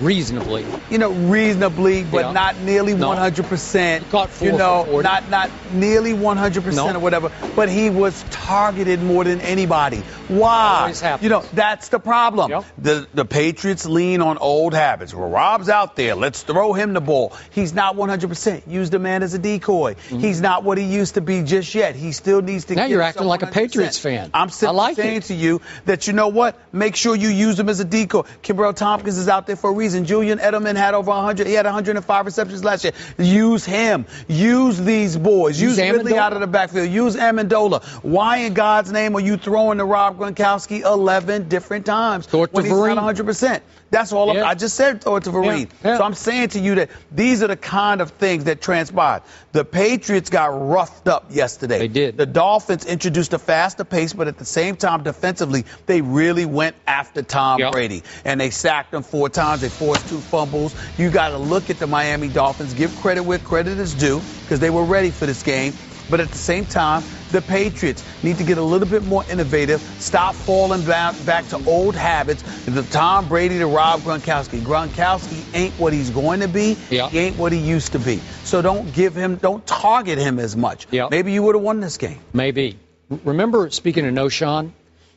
B: Reasonably.
D: You know, reasonably, but not nearly 100%.
B: Caught 4 for 40.
D: Not nearly 100% or whatever. But he was targeted more than anybody. Why?
B: Always happens.
D: You know, that's the problem.
B: Yep.
D: The Patriots lean on old habits. Well, Rob's out there. Let's throw him the ball. He's not 100%. Use the man as a decoy. Mm-hmm. He's not what he used to be just yet. He still needs to.
B: Now
D: get
B: you're acting like a
D: 100%.
B: Patriots fan.
D: I'm simply saying to you that, you know what? Make sure you use him as a decoy. Kimbrel Tompkins is out there for a reason. Julian Edelman had over 100. He had 105 receptions last year. Use him. Use these boys. Use Ridley out of the backfield. Use Amendola. Why in God's name are you throwing to Rob Gronkowski 11 different times when he's not 100%? That's all. I just said throw it to Vereen. So I'm saying to you that these are the kind of things that transpired. The Patriots got roughed up yesterday.
B: They did.
D: The Dolphins introduced a faster pace, but at the same time, defensively, they really went after Tom Brady. And they sacked him 4 times. They forced 2 fumbles. You got to look at the Miami Dolphins. Give credit where credit is due because they were ready for this game. But at the same time, the Patriots need to get a little bit more innovative, stop falling back to old habits. The Tom Brady to Rob Gronkowski. Gronkowski ain't what he's going to be. He ain't what he used to be. So don't target him as much. Maybe you would have won this game.
B: Maybe. Remember, speaking of Noshawn,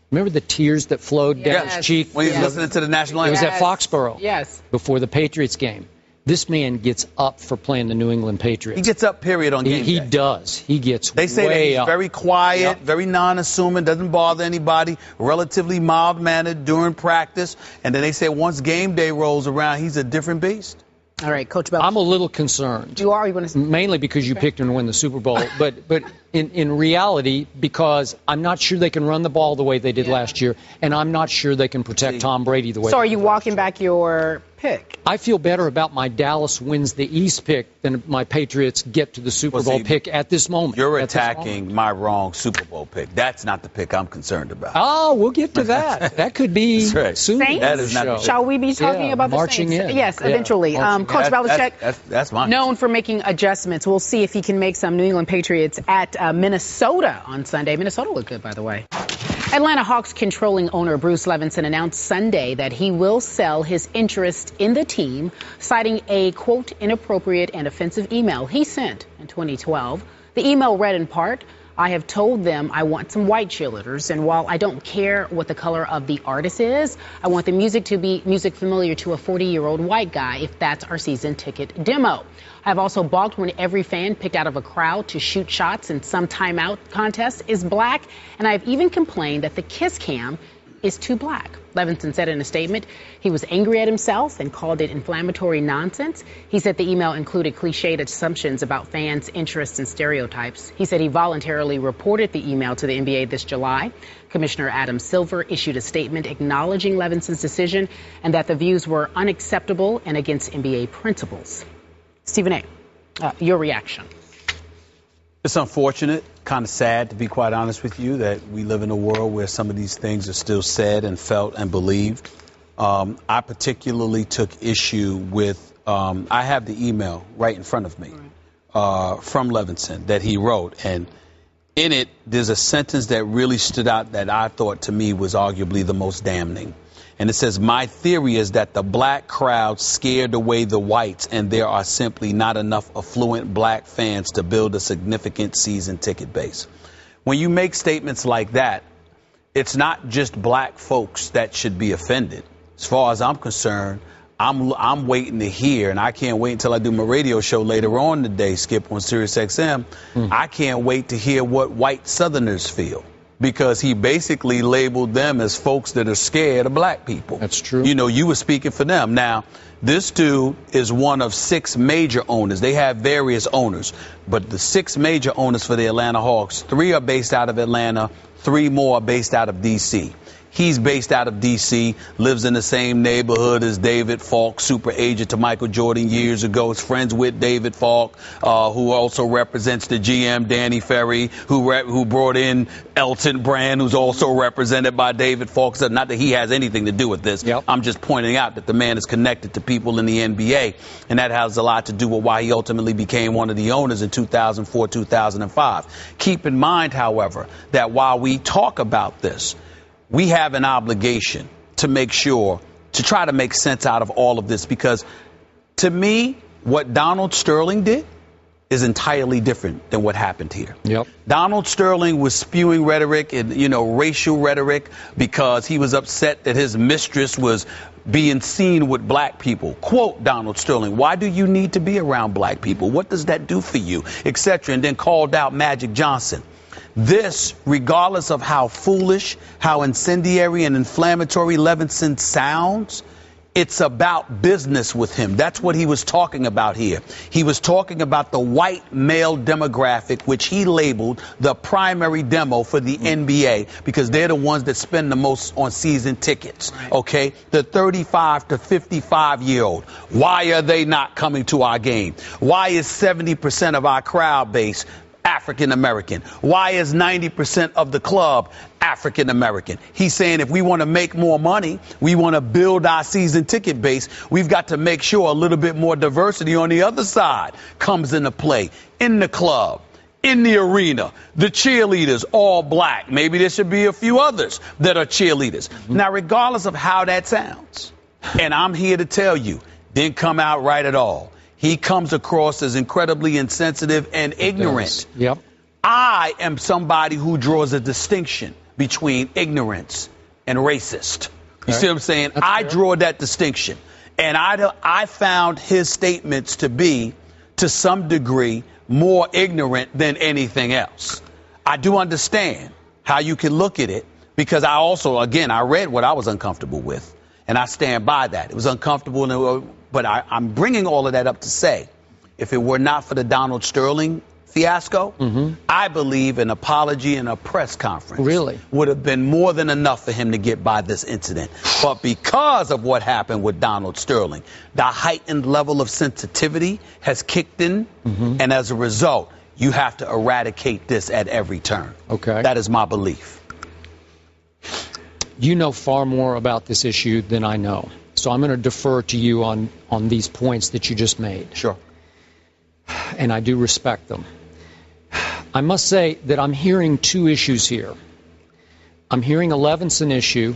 B: remember the tears that flowed down his cheek?
D: When he was listening to the national anthem.
B: It was at Foxborough.
A: Yes.
B: Before the Patriots game. This man gets up for playing the New England Patriots.
D: He gets up, period, on game day.
B: He does. He gets
D: They say that he's very quiet, very non-assuming, doesn't bother anybody, relatively mild-mannered during practice. And then they say once game day rolls around, he's a different beast.
A: All right, Coach Bell.
B: I'm a little concerned.
A: You are? You want to?
B: Mainly because you picked him to win the Super Bowl. but in reality, because I'm not sure they can run the ball the way they did last year, and I'm not sure they can protect Tom Brady the way.
A: So are you walking back your pick?
B: I feel better about my Dallas wins the East pick than my Patriots get to the Super Bowl pick at this moment.
D: You're attacking my wrong Super Bowl pick. That's not the pick I'm concerned about.
B: Oh, we'll get to that. That could be soon.
A: Saints?
D: That is not
A: Shall we be talking about the Saints?
B: In.
A: Yes, eventually. Coach Belichick,
D: that's mine.
A: known for making adjustments. We'll see if he can make some New England Patriots at Minnesota on Sunday. Minnesota looked good, by the way. Atlanta Hawks controlling owner Bruce Levinson announced Sunday that he will sell his interest in the team, citing a, quote, inappropriate and offensive email he sent in 2012. The email read in part, "I have told them I want some white cheerleaders, and while I don't care what the color of the artist is, I want the music to be music familiar to a 40-year-old white guy if that's our season ticket demo. I've also balked when every fan picked out of a crowd to shoot shots in some timeout contest is black, and I've even complained that the kiss cam is too black." Levinson said in a statement he was angry at himself and called it inflammatory nonsense. He said the email included cliched assumptions about fans' interests and stereotypes. He said he voluntarily reported the email to the NBA this July. Commissioner Adam Silver issued a statement acknowledging Levinson's decision and that the views were unacceptable and against NBA principles. Stephen A., your reaction.
D: It's unfortunate, kind of sad, to be quite honest with you, that we live in a world where some of these things are still said and felt and believed. I particularly took issue with, I have the email right in front of me from Levinson that he wrote. And in it, there's a sentence that really stood out that I thought to me was arguably the most damning. And it says, my theory is that the black crowd scared away the whites, and there are simply not enough affluent black fans to build a significant season ticket base. When you make statements like that, it's not just black folks that should be offended. As far as I'm concerned, I'm waiting to hear, and I can't wait until I do my radio show later on today, Skip, on Sirius XM. I can't wait to hear what white Southerners feel, because he basically labeled them as folks that are scared of black people.
B: That's true.
D: You know, you were speaking for them. Now, this dude is one of 6 major owners. They have various owners, but the 6 major owners for the Atlanta Hawks, 3 are based out of Atlanta, 3 more are based out of D.C. He's based out of D.C., lives in the same neighborhood as David Falk, super agent to Michael Jordan years ago. Is friends with David Falk, who also represents the GM, Danny Ferry, who brought in Elton Brand, who's also represented by David Falk. So not that he has anything to do with this. Yep. I'm just pointing out that the man is connected to people in the NBA, and that has a lot to do with why he ultimately became one of the owners in 2004, 2005. Keep in mind, however, that while we talk about this, we have an obligation to make sure, to try to make sense out of all of this, because to me, what Donald Sterling did is entirely different than what happened here.
B: Yep.
D: Donald Sterling was spewing rhetoric and, racial rhetoric because he was upset that his mistress was being seen with black people. Quote Donald Sterling, why do you need to be around black people? What does that do for you? Etc. And then called out Magic Johnson. This, regardless of how foolish, how incendiary and inflammatory Levinson sounds, it's about business with him. That's what he was talking about here. He was talking about the white male demographic, which he labeled the primary demo for the NBA, because they're the ones that spend the most on season tickets. Okay, the 35 to 55-year-old. Why are they not coming to our game? Why is 70% of our crowd base African American? Why is 90% of the club African American? He's saying if we want to make more money, we want to build our season ticket base, we've got to make sure a little bit more diversity on the other side comes into play, in the club, in the arena. The cheerleaders, all black. Maybe there should be a few others that are cheerleaders. Now, regardless of how that sounds, and I'm here to tell you, didn't come out right at all. He comes across as incredibly insensitive and ignorant.
B: Yep.
D: I am somebody who draws a distinction between ignorance and racist. You see what I'm saying? I draw that distinction. And I found his statements to be, to some degree, more ignorant than anything else. I do understand how you can look at it, because I also, again, I read what I was uncomfortable with, and I stand by that. It was uncomfortable, but I'm bringing all of that up to say, if it were not for the Donald Sterling fiasco, I believe an apology and a press conference would have been more than enough for him to get by this incident. But because of what happened with Donald Sterling, the heightened level of sensitivity has kicked in, and as a result, you have to eradicate this at every turn.
B: Okay.
D: That is my belief.
B: You know far more about this issue than I know. So I'm going to defer to you on these points that you just made.
D: Sure.
B: And I do respect them. I must say that I'm hearing 2 issues here. I'm hearing a Levinson issue,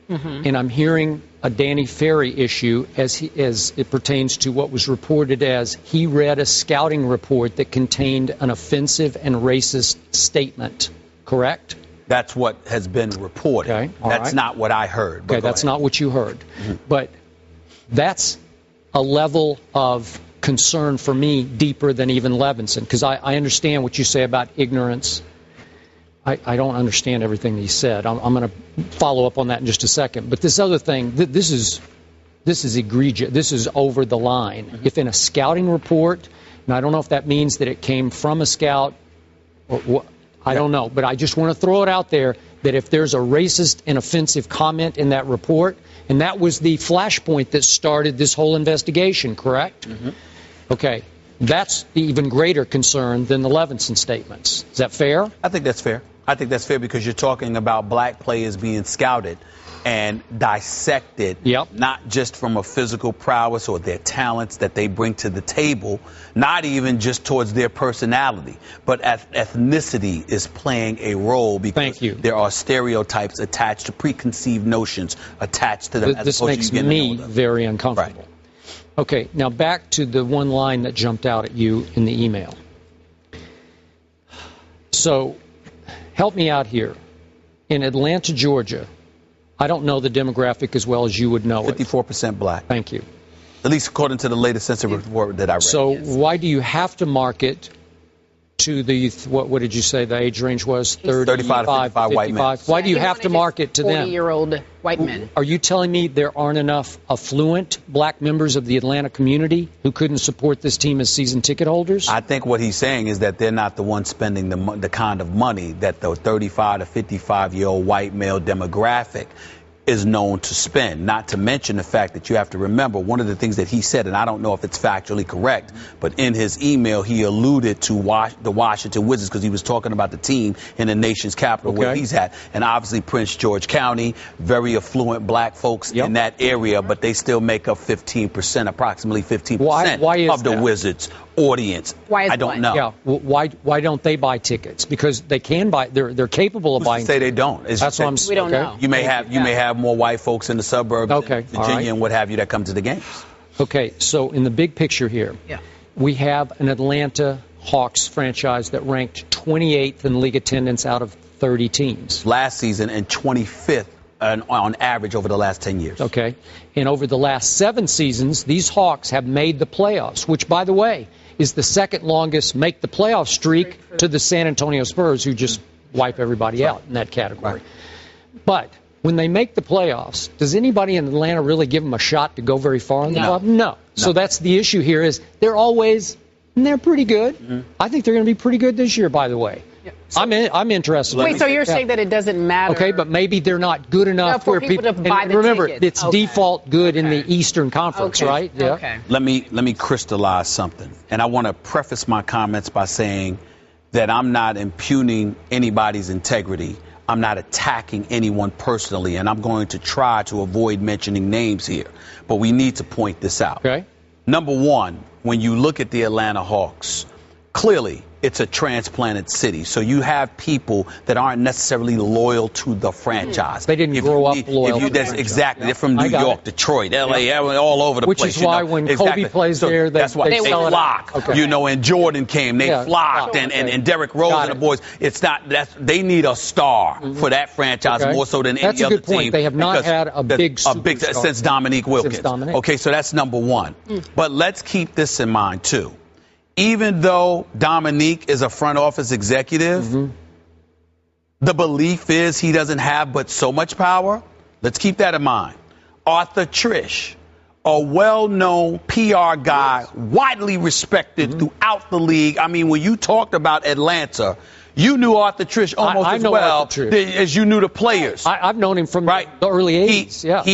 B: and I'm hearing a Danny Ferry issue as it pertains to what was reported as he read a scouting report that contained an offensive and racist statement. Correct?
D: That's what has been reported.
B: Okay,
D: that's not what I heard.
B: Okay, that's not what you heard. But that's a level of concern for me deeper than even Levinson, because I understand what you say about ignorance. I don't understand everything that he said. I'm going to follow up on that in just a second. But this other thing, this is egregious. This is over the line. If in a scouting report, and I don't know if that means that it came from a scout or what, I don't know, but I just want to throw it out there that if there's a racist and offensive comment in that report, and that was the flashpoint that started this whole investigation, correct? Okay, that's the even greater concern than the Levinson statements. Is that fair?
D: I think that's fair. I think that's fair, because you're talking about black players being scouted. and dissect it, not just from a physical prowess or their talents that they bring to the table, not even just towards their personality, but ethnicity is playing a role because there are stereotypes attached to preconceived notions attached to them.
B: This makes me very uncomfortable. Right. Okay, now back to the one line that jumped out at you in the email. So help me out here. In Atlanta, Georgia, I don't know the demographic as well as you would know
D: 54% black.
B: Thank you.
D: At least according to the latest census report that I read.
B: So why do you have to market to the, what did you say the age range was?
D: 35 to 55 white men.
B: Why do you have to market to them?
A: 40-year-old white men.
B: Are you telling me there aren't enough affluent black members of the Atlanta community who couldn't support this team as season ticket holders?
D: I think what he's saying is that they're not the ones spending the kind of money that the 35 to 55-year-old white male demographic is known to spend, not to mention the fact that you have to remember one of the things that he said, and I don't know if it's factually correct, but in his email he alluded to the Washington Wizards because he was talking about the team in the nation's capital where he's at, and obviously Prince George County, very affluent black folks in that area, but they still make up 15%, approximately 15% of the Wizards audience.
A: I
D: don't know.
B: Yeah. Why don't they buy tickets? Because they can buy. They're capable of buying.
D: Say they don't.
B: That's what I'm saying.
A: We don't know.
D: You may have more white folks in the suburbs, Virginia and what have you, that come to the games.
B: Okay. So in the big picture here, we have an Atlanta Hawks franchise that ranked 28th in league attendance out of 30 teams
D: last season and 25th on average over the last 10 years.
B: Okay. And over the last 7 seasons, these Hawks have made the playoffs, which, by the way, is the second longest make the playoff streak to the San Antonio Spurs, who just wipe everybody out in that category. But when they make the playoffs, does anybody in Atlanta really give them a shot to go very far in the club? No. So that's the issue here is they're always, and they're pretty good. I think they're going to be pretty good this year, by the way. So, I'm interested.
A: Wait, so you're saying that it doesn't matter?
B: Okay, but maybe they're not good enough
A: for people to buy the
B: remember,
A: tickets.
B: it's default good in the Eastern Conference, right? Yeah.
A: Okay.
D: Let me crystallize something, and I want to preface my comments by saying that I'm not impugning anybody's integrity. I'm not attacking anyone personally, and I'm going to try to avoid mentioning names here. But we need to point this out.
B: Okay.
D: Number one, when you look at the Atlanta Hawks, clearly it's a transplanted city. So you have people that aren't necessarily loyal to the franchise.
B: They didn't grow up loyal to the franchise.
D: Exactly. They're from New York, Detroit, L.A., all over the place.
B: Which is why when Kobe plays there,
D: that's why they flock. You know, and Jordan came, they flocked, and Derrick Rose and the boys. It's not they need a star for that franchise more so than any other team.
B: They have not had a big superstar
D: since Dominique Wilkins. Okay, so that's number one. But let's keep this in mind, too. Even though Dominique is a front office executive, the belief is he doesn't have but so much power. Let's keep that in mind. Arthur Trish, a well-known PR guy, widely respected throughout the league. I mean, when you talked about Atlanta, you knew Arthur Trish almost as well as you knew the players.
B: I've known him from the early 80s.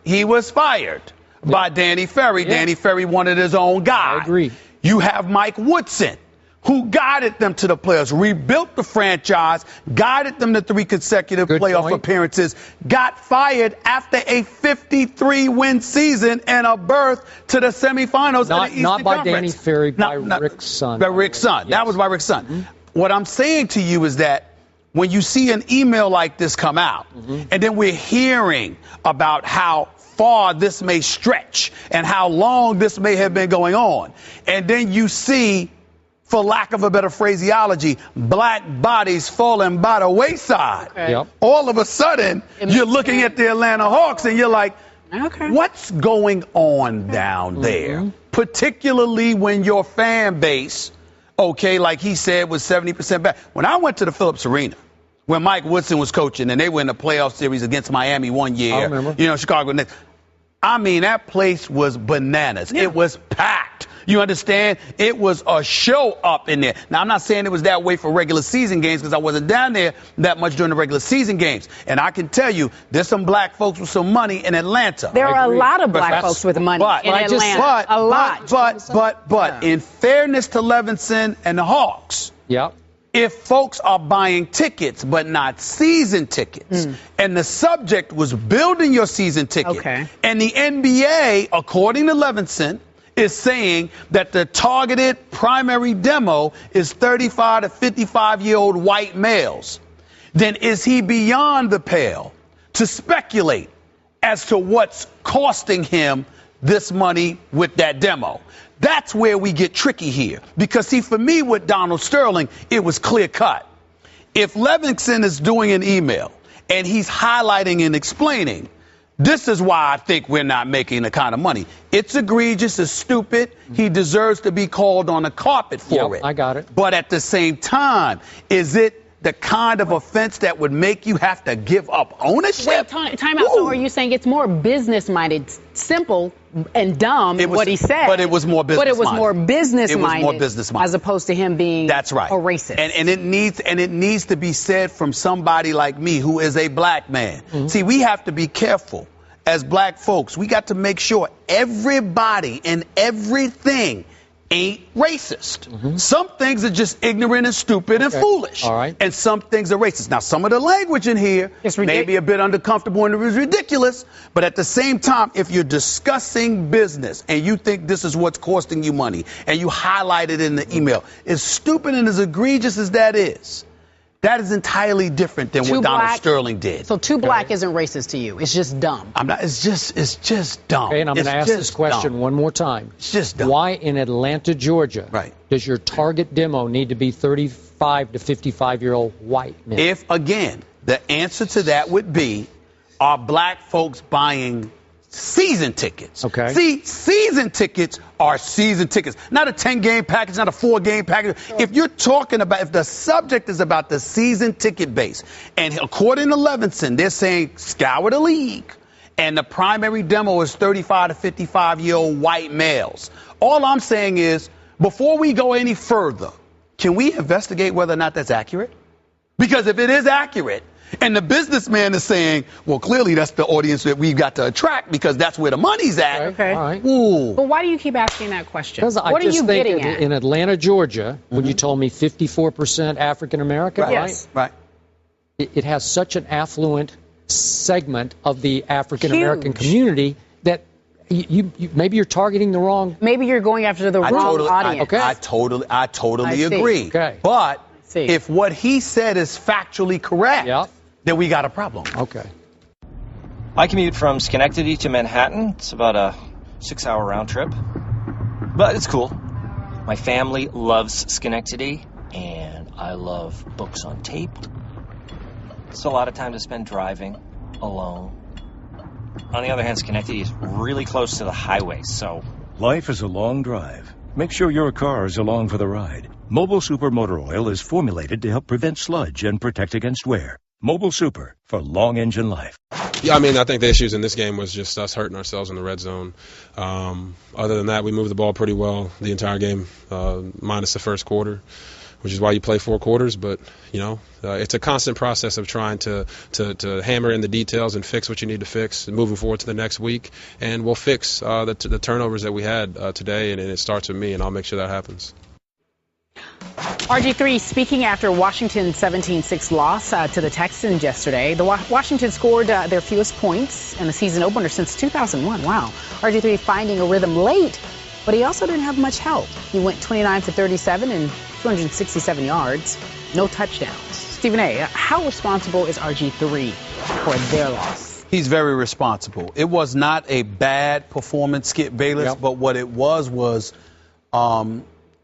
D: He was fired by Danny Ferry. Danny Ferry wanted his own guy.
B: I agree.
D: You have Mike Woodson, who guided them to the playoffs, rebuilt the franchise, guided them to 3 consecutive playoff appearances, got fired after a 53-win season and a berth to the semifinals in the Eastern
B: Not by
D: Conference.
B: Danny Ferry, by Rick's son.
D: By Rick's son. That was by Rick's son. What I'm saying to you is that when you see an email like this come out, and then we're hearing about how far this may stretch and how long this may have been going on, and then you see, for lack of a better phraseology, black bodies falling by the wayside. All of a sudden, you're looking at the Atlanta Hawks and you're like, what's going on down there? Particularly when your fan base, like he said, was 70% back. When I went to the Phillips Arena, when Mike Woodson was coaching and they were in the playoff series against Miami one year,
B: I remember.
D: You know, Chicago. I mean, that place was bananas. It was packed. You understand? It was a show up in there. Now, I'm not saying it was that way for regular season games because I wasn't down there that much during the regular season games. And I can tell you, there's some black folks with some money in Atlanta.
A: There are a lot of black folks with money in Atlanta. A lot.
D: But in fairness to Levinson and the Hawks, if folks are buying tickets but not season tickets, and the subject was building your season ticket, and the NBA, according to Levinson, is saying that the targeted primary demo is 35 to 55-year-old white males, then is he beyond the pale to speculate as to what's costing him this money with that demo? That's where we get tricky here. Because, see, for me with Donald Sterling, it was clear cut. If Levinson is doing an email and he's highlighting and explaining, this is why I think we're not making the kind of money. It's egregious, it's stupid. He deserves to be called on the carpet for it.
B: I got it.
D: But at the same time, is it the kind of offense that would make you have to give up ownership?
A: Wait, time out. So are you saying it's more business-minded, simple and dumb, what he said?
D: But it was more business-minded.
A: But it was more business-minded.
D: It was more business-minded.
A: As opposed to him being
D: a racist. And it needs to be said from somebody like me who is a black man. See, we have to be careful as black folks. We got to make sure everybody and everything ain't racist. Some things are just ignorant and stupid and foolish.
B: All right.
D: And some things are racist. Now, some of the language in here may be a bit uncomfortable and it was ridiculous, but at the same time, if you're discussing business and you think this is what's costing you money and you highlight it in the email, as stupid and as egregious as that is entirely different than what Donald Sterling did.
A: So too black isn't racist to you. It's just dumb.
D: It's just dumb.
B: Okay, and I'm going to ask this question one more time.
D: It's just dumb.
B: Why in Atlanta, Georgia, does your target demo need to be 35 to 55-year-old white men?
D: If, again, the answer to that would be, are black folks buying season tickets?
B: Okay.
D: See, season tickets are season tickets. Not a 10-game package, not a 4-game package. If you're talking about, if the subject is about the season ticket base, and according to Levinson, they're saying scour the league, and the primary demo is 35 to 55-year-old white males. All I'm saying is, before we go any further, can we investigate whether or not that's accurate? Because if it is accurate, and the businessman is saying, well, clearly that's the audience that we've got to attract because that's where the money's at.
A: Okay.
B: All right.
D: Ooh.
A: But why do you keep asking that question?
B: Because
A: what are you getting at?
B: In Atlanta, Georgia, when you told me 54% African American,
A: Yes.
D: Right.
B: It has such an affluent segment of the African American community that you maybe you're targeting the wrong.
A: Maybe you're going after the wrong audience.
D: I totally agree.
B: Okay.
D: But if what he said is factually correct, then we got a problem.
B: Okay.
I: I commute from Schenectady to Manhattan. It's about a 6-hour round trip. But it's cool. My family loves Schenectady, and I love books on tape. It's a lot of time to spend driving alone. On the other hand, Schenectady is really close to the highway, so...
J: Life is a long drive. Make sure your car is along for the ride. Mobile Super Motor Oil is formulated to help prevent sludge and protect against wear. Mobile Super, for long engine life.
K: Yeah, I mean, I think the issues in this game was just us hurting ourselves in the red zone. Other than that, we moved the ball pretty well the entire game, minus the first quarter, which is why you play 4 quarters. But, you know, it's a constant process of trying to hammer in the details and fix what you need to fix and moving forward to the next week. And we'll fix the turnovers that we had today, and it starts with me, and I'll make sure that happens.
A: RG3 speaking after Washington's 17-6 loss to the Texans yesterday. The Washington scored their fewest points in the season opener since 2001. Wow. RG3 finding a rhythm late, but he also didn't have much help. He went 29 for 37 and 267 yards, no touchdowns. Stephen A., how responsible is RG3 for their loss?
D: He's very responsible. It was not a bad performance, Skip Bayless, but what it was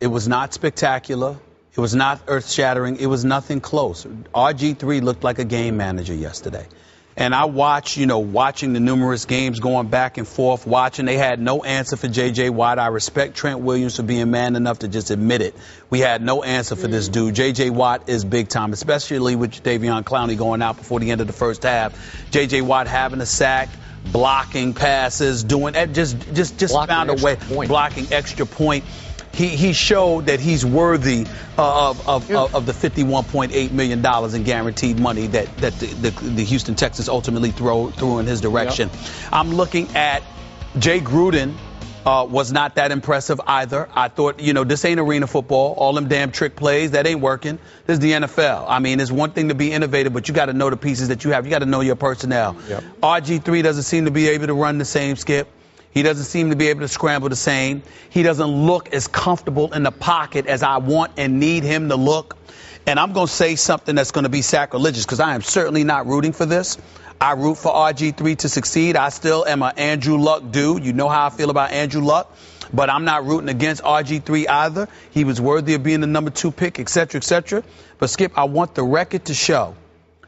D: it was not spectacular. It was not earth-shattering. It was nothing close. RG3 looked like a game manager yesterday. And I watched, watching the numerous games going back and forth, they had no answer for J.J. Watt. I respect Trent Williams for being man enough to just admit it. We had no answer for this dude. J.J. Watt is big time, especially with Davion Clowney going out before the end of the first half. J.J. Watt having a sack, blocking passes, doing just found a way, blocking extra point. He showed that he's worthy of the $51.8 million in guaranteed money that the Houston Texans ultimately threw in his direction. I'm looking at Jay Gruden was not that impressive either. I thought, this ain't arena football. All them damn trick plays, that ain't working. This is the NFL. I mean, it's one thing to be innovative, but you got to know the pieces that you have. You got to know your personnel. Yep. RG3 doesn't seem to be able to run the same, Skip. He doesn't seem to be able to scramble the same. He doesn't look as comfortable in the pocket as I want and need him to look. And I'm going to say something that's going to be sacrilegious because I am certainly not rooting for this. I root for RG3 to succeed. I still am an Andrew Luck dude. You know how I feel about Andrew Luck. But I'm not rooting against RG3 either. He was worthy of being the number 2 pick, et cetera, et cetera. But, Skip, I want the record to show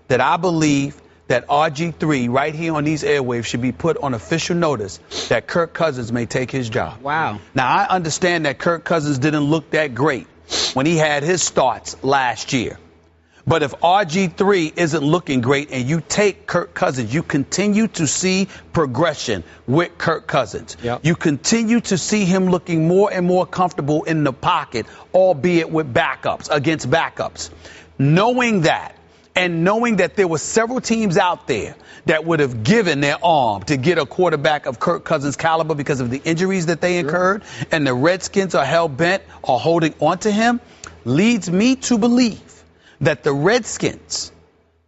D: that I believe that RG3 right here on these airwaves should be put on official notice that Kirk Cousins may take his job.
A: Wow.
D: Now, I understand that Kirk Cousins didn't look that great when he had his starts last year. But if RG3 isn't looking great and you take Kirk Cousins, you continue to see progression with Kirk Cousins. Yep. You continue to see him looking more and more comfortable in the pocket, albeit with backups, against backups. Knowing that, and knowing that there were several teams out there that would have given their arm to get a quarterback of Kirk Cousins' caliber because of the injuries that they incurred, and the Redskins are hell-bent or holding on to him, leads me to believe that the Redskins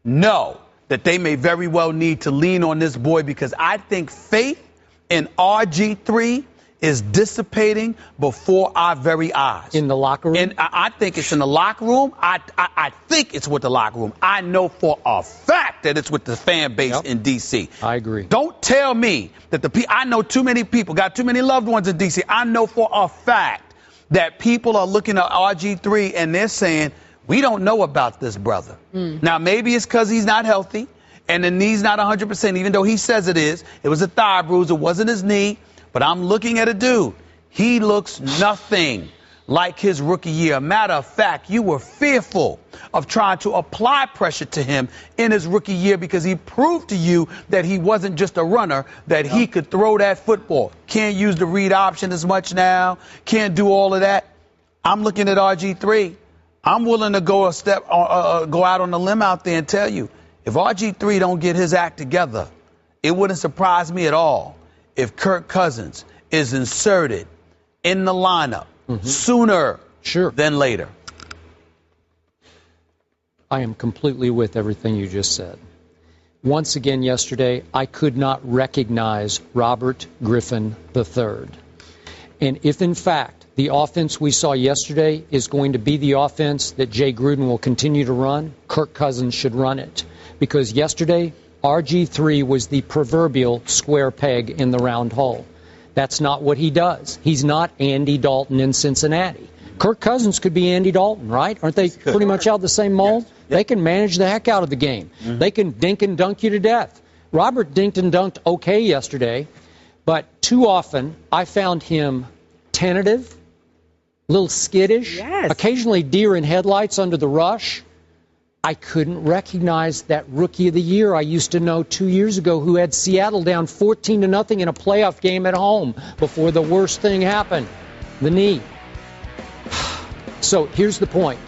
D: know that they may very well need to lean on this boy, because I think faith in RG3 is dissipating before our very eyes.
B: In the locker room?
D: And I think it's in the locker room. I think it's with the locker room. I know for a fact that it's with the fan base in D.C.
B: I agree.
D: Don't tell me that I know too many people, got too many loved ones in D.C. I know for a fact that people are looking at RG3 and they're saying, we don't know about this brother. Now, maybe it's because he's not healthy and the knee's not 100%, even though he says it is. It was a thigh bruise. It wasn't his knee. But I'm looking at a dude. He looks nothing like his rookie year. Matter of fact, you were fearful of trying to apply pressure to him in his rookie year because he proved to you that he wasn't just a runner, that he could throw that football. Can't use the read option as much now. Can't do all of that. I'm looking at RG3. I'm willing to go out on a limb out there and tell you, if RG3 don't get his act together, it wouldn't surprise me at all if Kirk Cousins is inserted in the lineup sooner than later.
B: I am completely with everything you just said. Once again yesterday, I could not recognize Robert Griffin III. And if, in fact, the offense we saw yesterday is going to be the offense that Jay Gruden will continue to run, Kirk Cousins should run it. Because yesterday, RG3 was the proverbial square peg in the round hole. That's not what he does. He's not Andy Dalton in Cincinnati. Kirk Cousins could be Andy Dalton, right? Aren't they pretty much out of the same mold? Yes. They can manage the heck out of the game. They can dink and dunk you to death. Robert dinked and dunked okay yesterday, but too often I found him tentative, a little skittish, occasionally deer in headlights under the rush. I couldn't recognize that rookie of the year I used to know 2 years ago who had Seattle down 14-0 in a playoff game at home before the worst thing happened, the knee. So here's the point.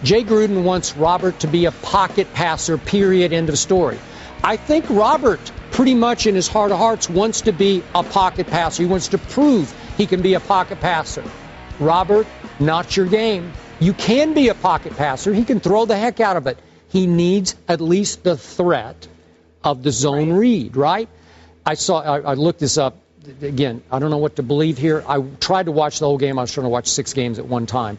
B: Jay Gruden wants Robert to be a pocket passer, period, end of story. I think Robert pretty much in his heart of hearts wants to be a pocket passer. He wants to prove he can be a pocket passer. Robert, not your game. You can be a pocket passer. He can throw the heck out of it. He needs at least the threat of the zone read, right? I looked this up. Again, I don't know what to believe here. I tried to watch the whole game. I was trying to watch 6 games at one time.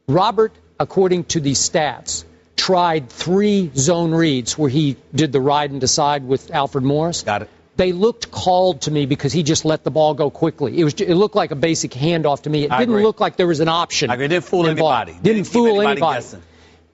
B: Robert, according to the stats, tried 3 zone reads where he did the ride and decide with Alfred Morris.
D: Got it.
B: They looked called to me because he just let the ball go quickly. It looked like a basic handoff to me. It didn't look like there was an option.
D: I agree. It didn't fool anybody.
B: Didn't fool anybody.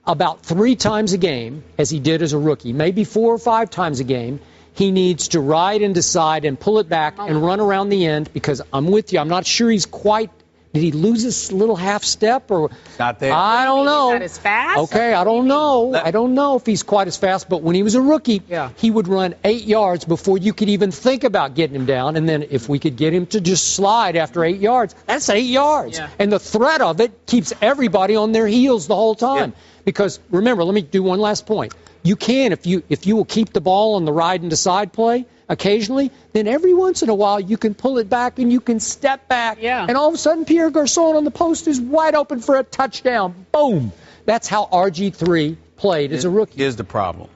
B: About 3 times a game, as he did as a rookie, maybe 4 or 5 times a game, he needs to ride and decide and pull it back and run around the end, because I'm with you. I'm not sure he's quite. Did he lose his little half step or
D: not there?
B: I don't know.
A: Not as fast?
B: Okay, I don't know. I don't know if he's quite as fast, but when he was a rookie, he would run 8 yards before you could even think about getting him down. And then if we could get him to just slide after 8 yards, that's 8 yards. Yeah. And the threat of it keeps everybody on their heels the whole time. Yeah. Because remember, let me do one last point. you can, if you will keep the ball on the ride and decide play occasionally, then every once in a while you can pull it back and you can step back.
A: Yeah.
B: And all of a sudden Pierre Garçon on the post is wide open for a touchdown. Boom. That's how RG3 played as a rookie.
D: Here's the problem.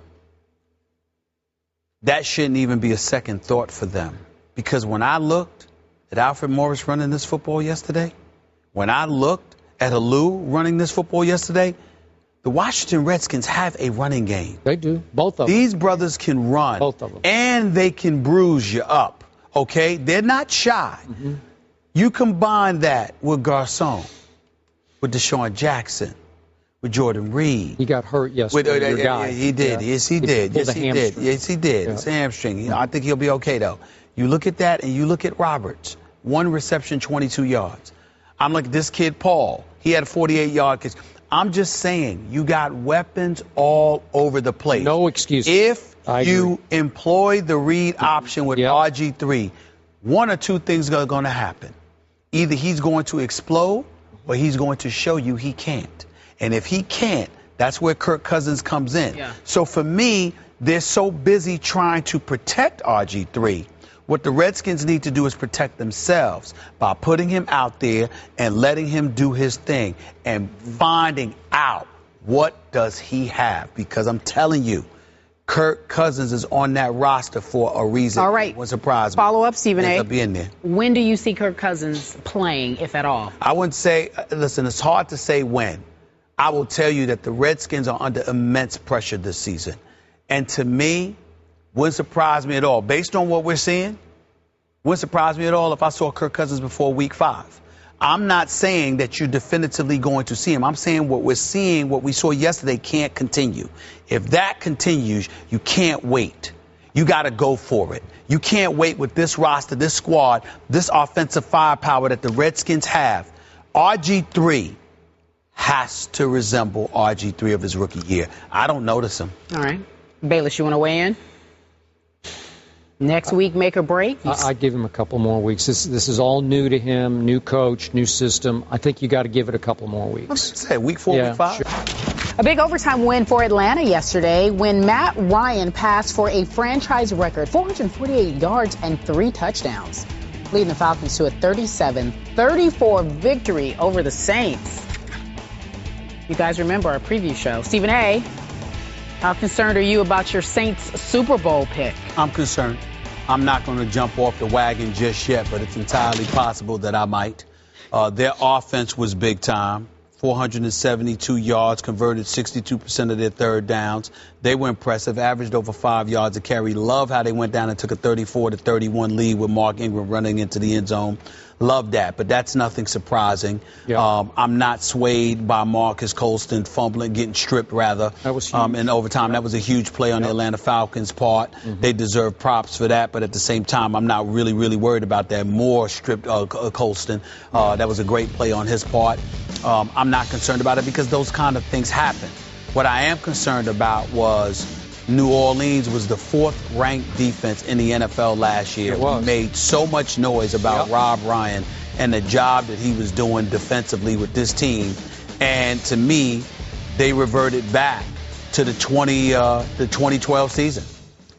D: That shouldn't even be a second thought for them. Because when I looked at Alfred Morris running this football yesterday, when I looked at Alou running this football yesterday, the Washington Redskins have a running game.
B: They do. Both of them.
D: These brothers can run.
B: Both of them.
D: And they can bruise you up. Okay? They're not shy. Mm-hmm. You combine that with Garçon, with Deshaun Jackson, with Jordan Reed.
B: He got hurt yesterday.
D: Your guy. He did. Yeah. Yes, he did. Yes, he did. Yes, he did.
B: Yeah.
D: It's a hamstring. You know, I think he'll be okay, though. You look at that, and you look at Roberts. 1 reception, 22 yards. I'm like, this kid, Paul, he had a 48-yard catch. I'm just saying, you got weapons all over the place.
B: No excuse.
D: If you employ the read option with RG3, one or two things are going to happen. Either he's going to explode or he's going to show you he can't. And if he can't, that's where Kirk Cousins comes in. Yeah. So for me, they're so busy trying to protect RG3. What the Redskins need to do is protect themselves by putting him out there and letting him do his thing and finding out what does he have. Because I'm telling you, Kirk Cousins is on that roster for a reason.
A: All right.
D: It won't surprise me.
A: Follow up, Stephen A.
D: He'll be in there.
A: When do you see Kirk Cousins playing, if at all?
D: I wouldn't say, listen, it's hard to say when. I will tell you that the Redskins are under immense pressure this season. And to me, wouldn't surprise me at all. Based on what we're seeing, wouldn't surprise me at all if I saw Kirk Cousins before week 5. I'm not saying that you're definitively going to see him. I'm saying what we're seeing, what we saw yesterday, can't continue. If that continues, you can't wait. You got to go for it. You can't wait with this roster, this squad, this offensive firepower that the Redskins have. RG3 has to resemble RG3 of his rookie year. I don't notice him.
A: All right. Bayless, you want to weigh in? Next week, make or break?
B: I'd give him a couple more weeks. This is all new to him, new coach, new system. I think you got to give it a couple more weeks.
D: Say week 4, week 5.
B: Sure.
A: A big overtime win for Atlanta yesterday when Matt Ryan passed for a franchise record 448 yards and 3 touchdowns, leading the Falcons to a 37-34 victory over the Saints. You guys remember our preview show. Stephen A., how concerned are you about your Saints Super Bowl pick?
D: I'm concerned. I'm not going to jump off the wagon just yet, but it's entirely possible that I might. Their offense was big time. 472 yards, converted 62% of their third downs. They were impressive, averaged over 5 yards a carry. Love how they went down and took a 34-31 lead with Mark Ingram running into the end zone. Love that, but that's nothing surprising. Yeah. I'm not swayed by Marcus Colston fumbling, getting stripped, rather.
B: That was huge.
D: In overtime. That was a huge play on the Atlanta Falcons' part. Mm-hmm. They deserve props for that, but at the same time, I'm not really worried about that. Moore stripped Colston. That was a great play on his part. I'm not concerned about it because those kind of things happen. What I am concerned about was New Orleans was the 4th-ranked defense in the NFL last year. We made so much noise about Rob Ryan and the job that he was doing defensively with this team. And to me, they reverted back to the 2012 season.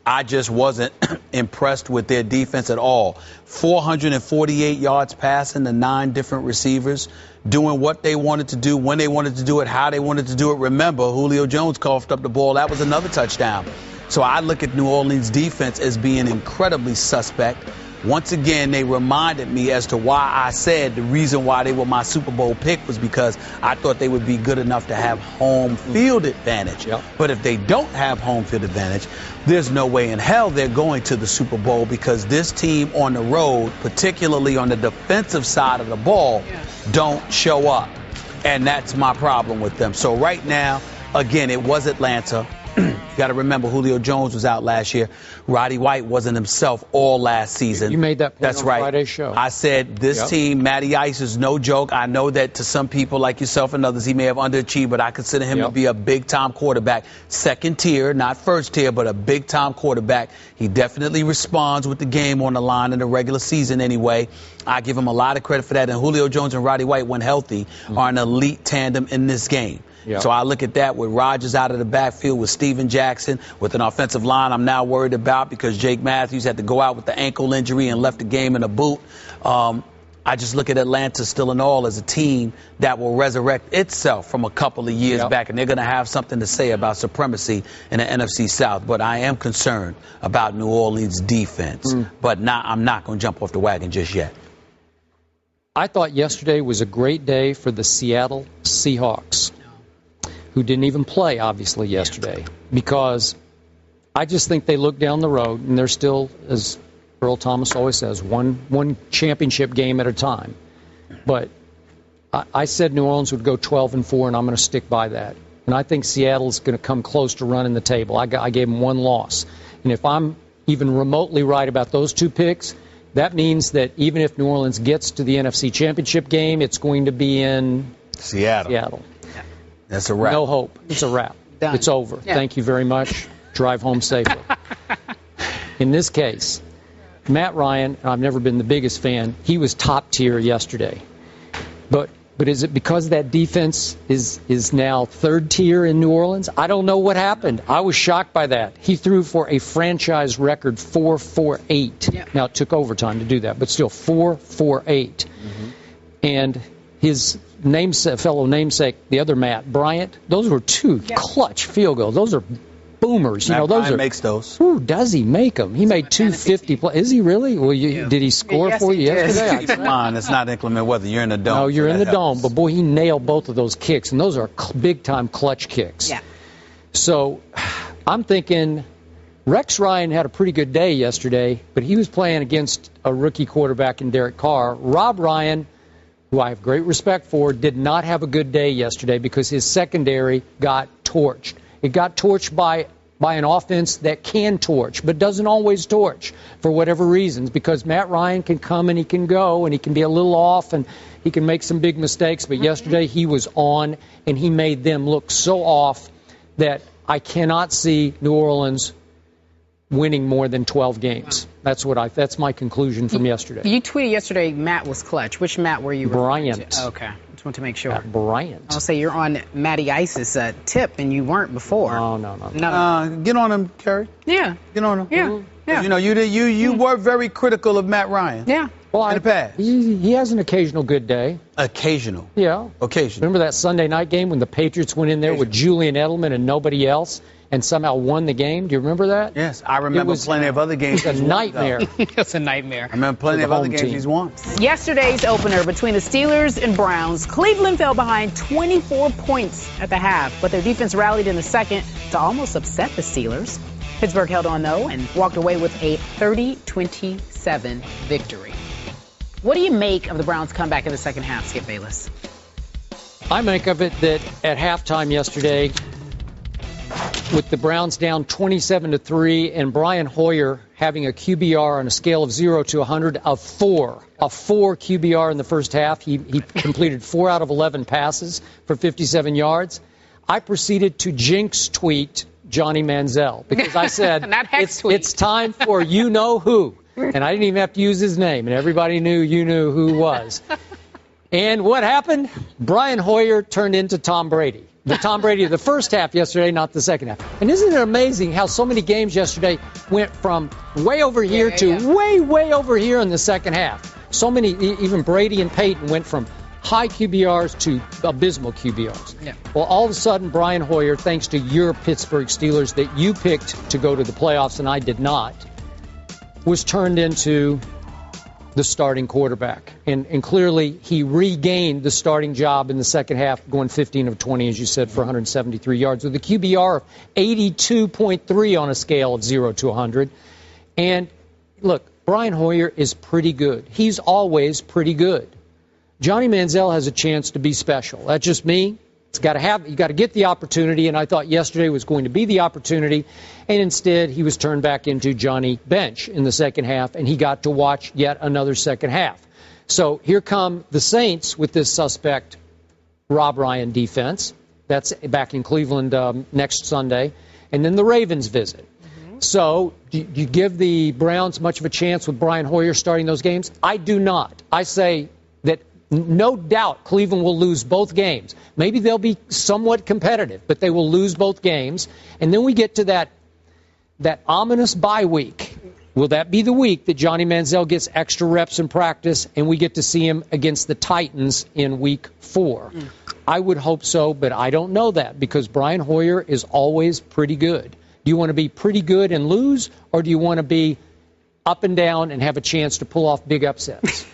D: I just wasn't impressed with their defense at all. 448 yards passing to 9 different receivers, doing what they wanted to do, when they wanted to do it, how they wanted to do it. Remember, Julio Jones coughed up the ball. That was another touchdown. So I look at New Orleans' defense as being incredibly suspect. Once again, they reminded me as to why I said the reason why they were my Super Bowl pick was because I thought they would be good enough to have home field advantage. Yep. But if they don't have home field advantage, there's no way in hell they're going to the Super Bowl because this team on the road, particularly on the defensive side of the ball, don't show up. And that's my problem with them. So right now, again, it was Atlanta. You got to remember, Julio Jones was out last year. Roddy White wasn't himself all last season.
B: You made that point
D: That's
B: on
D: right.
B: Friday's show.
D: I said this team, Matty Ice, is no joke. I know that to some people like yourself and others, he may have underachieved, but I consider him to be a big-time quarterback. Second tier, not first tier, but a big-time quarterback. He definitely responds with the game on the line in the regular season anyway. I give him a lot of credit for that. And Julio Jones and Roddy White, when healthy, are an elite tandem in this game.
B: Yep.
D: So I look at that with Rodgers out of the backfield, with Steven Jackson, with an offensive line I'm now worried about because Jake Matthews had to go out with the ankle injury and left the game in a boot. I just look at Atlanta still in all as a team that will resurrect itself from a couple of years back, and they're going to have something to say about supremacy in the NFC South. But I am concerned about New Orleans' defense. But I'm not going to jump off the wagon just yet.
B: I thought yesterday was a great day for the Seattle Seahawks, who didn't even play, obviously, yesterday, because I just think they look down the road, and they're still, as Earl Thomas always says, one championship game at a time. But I said New Orleans would go 12-4, and I'm going to stick by that. And I think Seattle's going to come close to running the table. I gave them one loss. And if I'm even remotely right about those two picks, that means that even if New Orleans gets to the NFC Championship game, it's going to be in
D: Seattle.
B: Yeah.
D: That's a wrap.
B: No hope. It's a wrap.
A: Done.
B: It's over.
A: Yeah.
B: Thank you very much. Drive home safely. In this case, Matt Ryan, I've never been the biggest fan, he was top tier yesterday. But is it because that defense is now third tier in New Orleans? I don't know what happened. I was shocked by that. He threw for a franchise record 4-for-8. Yep. Now, it took overtime to do that, but still 4-for-8. And his fellow namesake, the other Matt, Bryant, those were two clutch field goals. Those are boomers.
D: Matt
B: those
D: Ryan makes those.
B: Who does he make them? He made 250 plays. Is he really? Well, did he score for you yesterday?
D: Come on, it's not inclement weather. You're in the dome.
B: No, you're in the dome. But boy, he nailed both of those kicks, and those are big-time clutch kicks.
A: Yeah.
B: So I'm thinking Rex Ryan had a pretty good day yesterday, but he was playing against a rookie quarterback in Derek Carr. Rob Ryan, who I have great respect for, did not have a good day yesterday because his secondary got torched. It got torched by an offense that can torch, but doesn't always torch for whatever reasons, because Matt Ryan can come and he can go and he can be a little off and he can make some big mistakes. But yesterday he was on and he made them look so off that I cannot see New Orleans winning more than 12 games. That's my conclusion from yesterday.
A: You tweeted yesterday Matt was clutch. Which Matt were you referring
B: Bryant.
A: to? Okay. Just want to make sure.
B: Bryant.
A: I'll say you're on Matty Ice's tip, and you weren't before.
B: No.
D: Get on him, Kerry.
A: Yeah.
D: Get on him.
A: Yeah.
D: You know, you were very critical of Matt Ryan.
A: Yeah.
B: Well,
D: in the past.
B: He has an occasional good day.
D: Occasional.
B: Yeah.
D: Occasional.
B: Remember that Sunday night game when the Patriots went in there with Julian Edelman and nobody else and somehow won the game? Do you remember that?
D: Yes, I remember plenty of other games.
B: It was a nightmare.
A: It's a nightmare.
D: I remember plenty of other games
B: team.
D: he's won.
A: Yesterday's opener between the Steelers and Browns, Cleveland fell behind 24 points at the half, but their defense rallied in the second to almost upset the Steelers. Pittsburgh held on, though, and walked away with a 30-27 victory. What do you make of the Browns' comeback in the second half, Skip Bayless?
B: I make of it that at halftime yesterday, with the Browns down 27-3 and Brian Hoyer having a QBR on a scale of 0 to 100 of 4. A 4 QBR in the first half. He completed 4 out of 11 passes for 57 yards. I proceeded to jinx tweet Johnny Manziel because I said it's time for you-know-who. And I didn't even have to use his name, and everybody knew you knew who was. And what happened? Brian Hoyer turned into Tom Brady. The Tom Brady of the first half yesterday, not the second half. And isn't it amazing how so many games yesterday went from way over here to way over here in the second half? So many, even Brady and Peyton went from high QBRs to abysmal QBRs. Yeah. Well, all of a sudden, Brian Hoyer, thanks to your Pittsburgh Steelers that you picked to go to the playoffs and I did not, was turned into the starting quarterback. And clearly he regained the starting job in the second half, going 15 of 20, as you said, for 173 yards, with a QBR of 82.3 on a scale of 0 to 100. And look, Brian Hoyer is pretty good. He's always pretty good. Johnny Manziel has a chance to be special. That's just me. You got to get the opportunity, and I thought yesterday was going to be the opportunity, and instead he was turned back into Johnny Bench in the second half, and he got to watch yet another second half. So here come the Saints with this suspect Rob Ryan defense. That's back in Cleveland next Sunday, and then the Ravens visit. So do you give the Browns much of a chance with Brian Hoyer starting those games? I do not. I say that No doubt Cleveland will lose both games. Maybe they'll be somewhat competitive, but they will lose both games. And then we get to that ominous bye week. Will that be the week that Johnny Manziel gets extra reps in practice and we get to see him against the Titans in week 4? I would hope so, but I don't know that because Brian Hoyer is always pretty good. Do you want to be pretty good and lose, or do you want to be up and down and have a chance to pull off big upsets?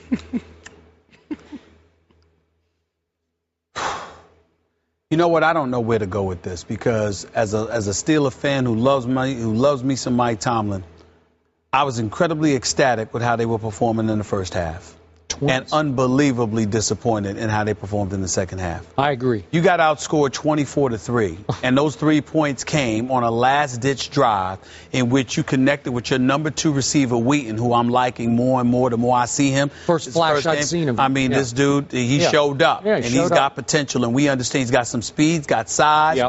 D: You know what? I don't know where to go with this because as a Steeler fan who loves me some Mike Tomlin, I was incredibly ecstatic with how they were performing in the first half. And unbelievably disappointed in how they performed in the second half.
B: I agree.
D: You got outscored 24-3, and those 3 points came on a last-ditch drive in which you connected with your number 2 receiver, Wheaton, who I'm liking more and more the more I see him.
B: First flash I've seen him.
D: I mean, this dude, he showed up, and he's got potential, and we understand he's got some speed, he's got size,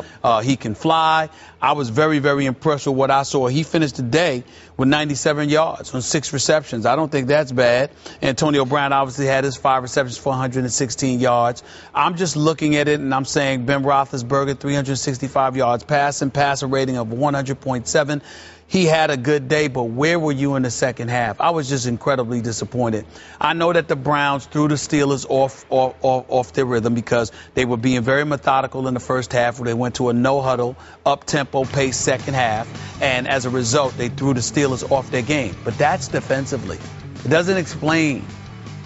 D: he can fly. I was very, very impressed with what I saw. He finished the day with 97 yards on 6 receptions. I don't think that's bad. Antonio Brown obviously had his 5 receptions for 116 yards. I'm just looking at it and I'm saying Ben Roethlisberger, 365 yards passing, passer rating of 100.7. He had a good day, but where were you in the second half? I was just incredibly disappointed. I know that the Browns threw the Steelers off their rhythm because they were being very methodical in the first half where they went to a no-huddle, up-tempo pace second half, and as a result, they threw the Steelers off their game. But that's defensively. It doesn't explain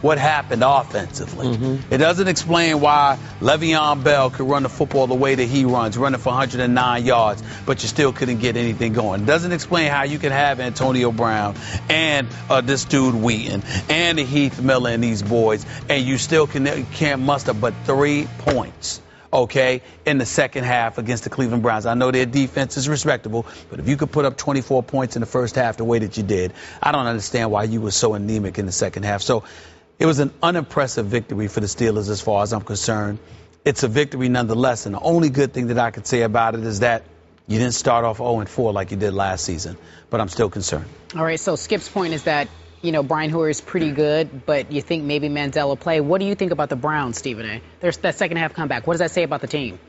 D: what happened offensively. It doesn't explain why Le'Veon Bell could run the football the way that he runs, running for 109 yards, but you still couldn't get anything going. It doesn't explain how you can have Antonio Brown and this dude Wheaton and Heath Miller and these boys, and you still can't muster but 3 points. Okay, in the second half against the Cleveland Browns. I know their defense is respectable, but if you could put up 24 points in the first half the way that you did, I don't understand why you were so anemic in the second half. So it was an unimpressive victory for the Steelers as far as I'm concerned. It's a victory nonetheless, and the only good thing that I could say about it is that you didn't start off 0-4 like you did last season, but I'm still concerned. All
A: right, so Skip's point is that, you know, Brian Hoyer is pretty good, but you think maybe Manziel will play. What do you think about the Browns, Stephen A? There's that second half comeback. What does that say about the team?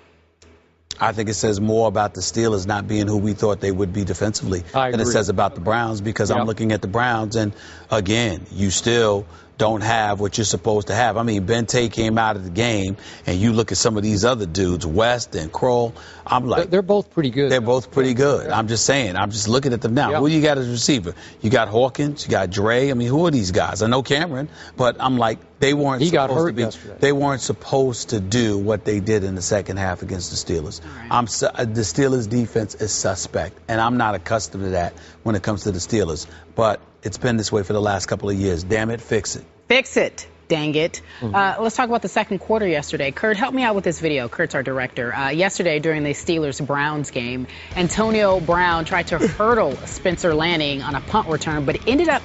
D: I think it says more about the Steelers not being who we thought they would be defensively than it says about the Browns because I'm looking at the Browns, and, again, you still don't have what you're supposed to have. I mean, Bente came out of the game, and you look at some of these other dudes, West and Kroll, I'm like...
B: They're both pretty good.
D: They're both pretty good. I'm just saying. I'm just looking at them now. Who do you got as receiver? You got Hawkins, you got Dre. I mean, who are these guys? I know Cameron, but I'm like, they weren't supposed to be... Yesterday. They weren't supposed to do what they did in the second half against the Steelers. Right. The Steelers' defense is suspect, and I'm not accustomed to that when it comes to the Steelers. But it's been this way for the last couple of years. Damn it, fix it.
A: Fix it. Dang it. Let's talk about the second quarter yesterday. Kurt, help me out with this video. Kurt's our director. Yesterday, during the Steelers-Browns game, Antonio Brown tried to hurdle Spencer Lanning on a punt return, but ended up...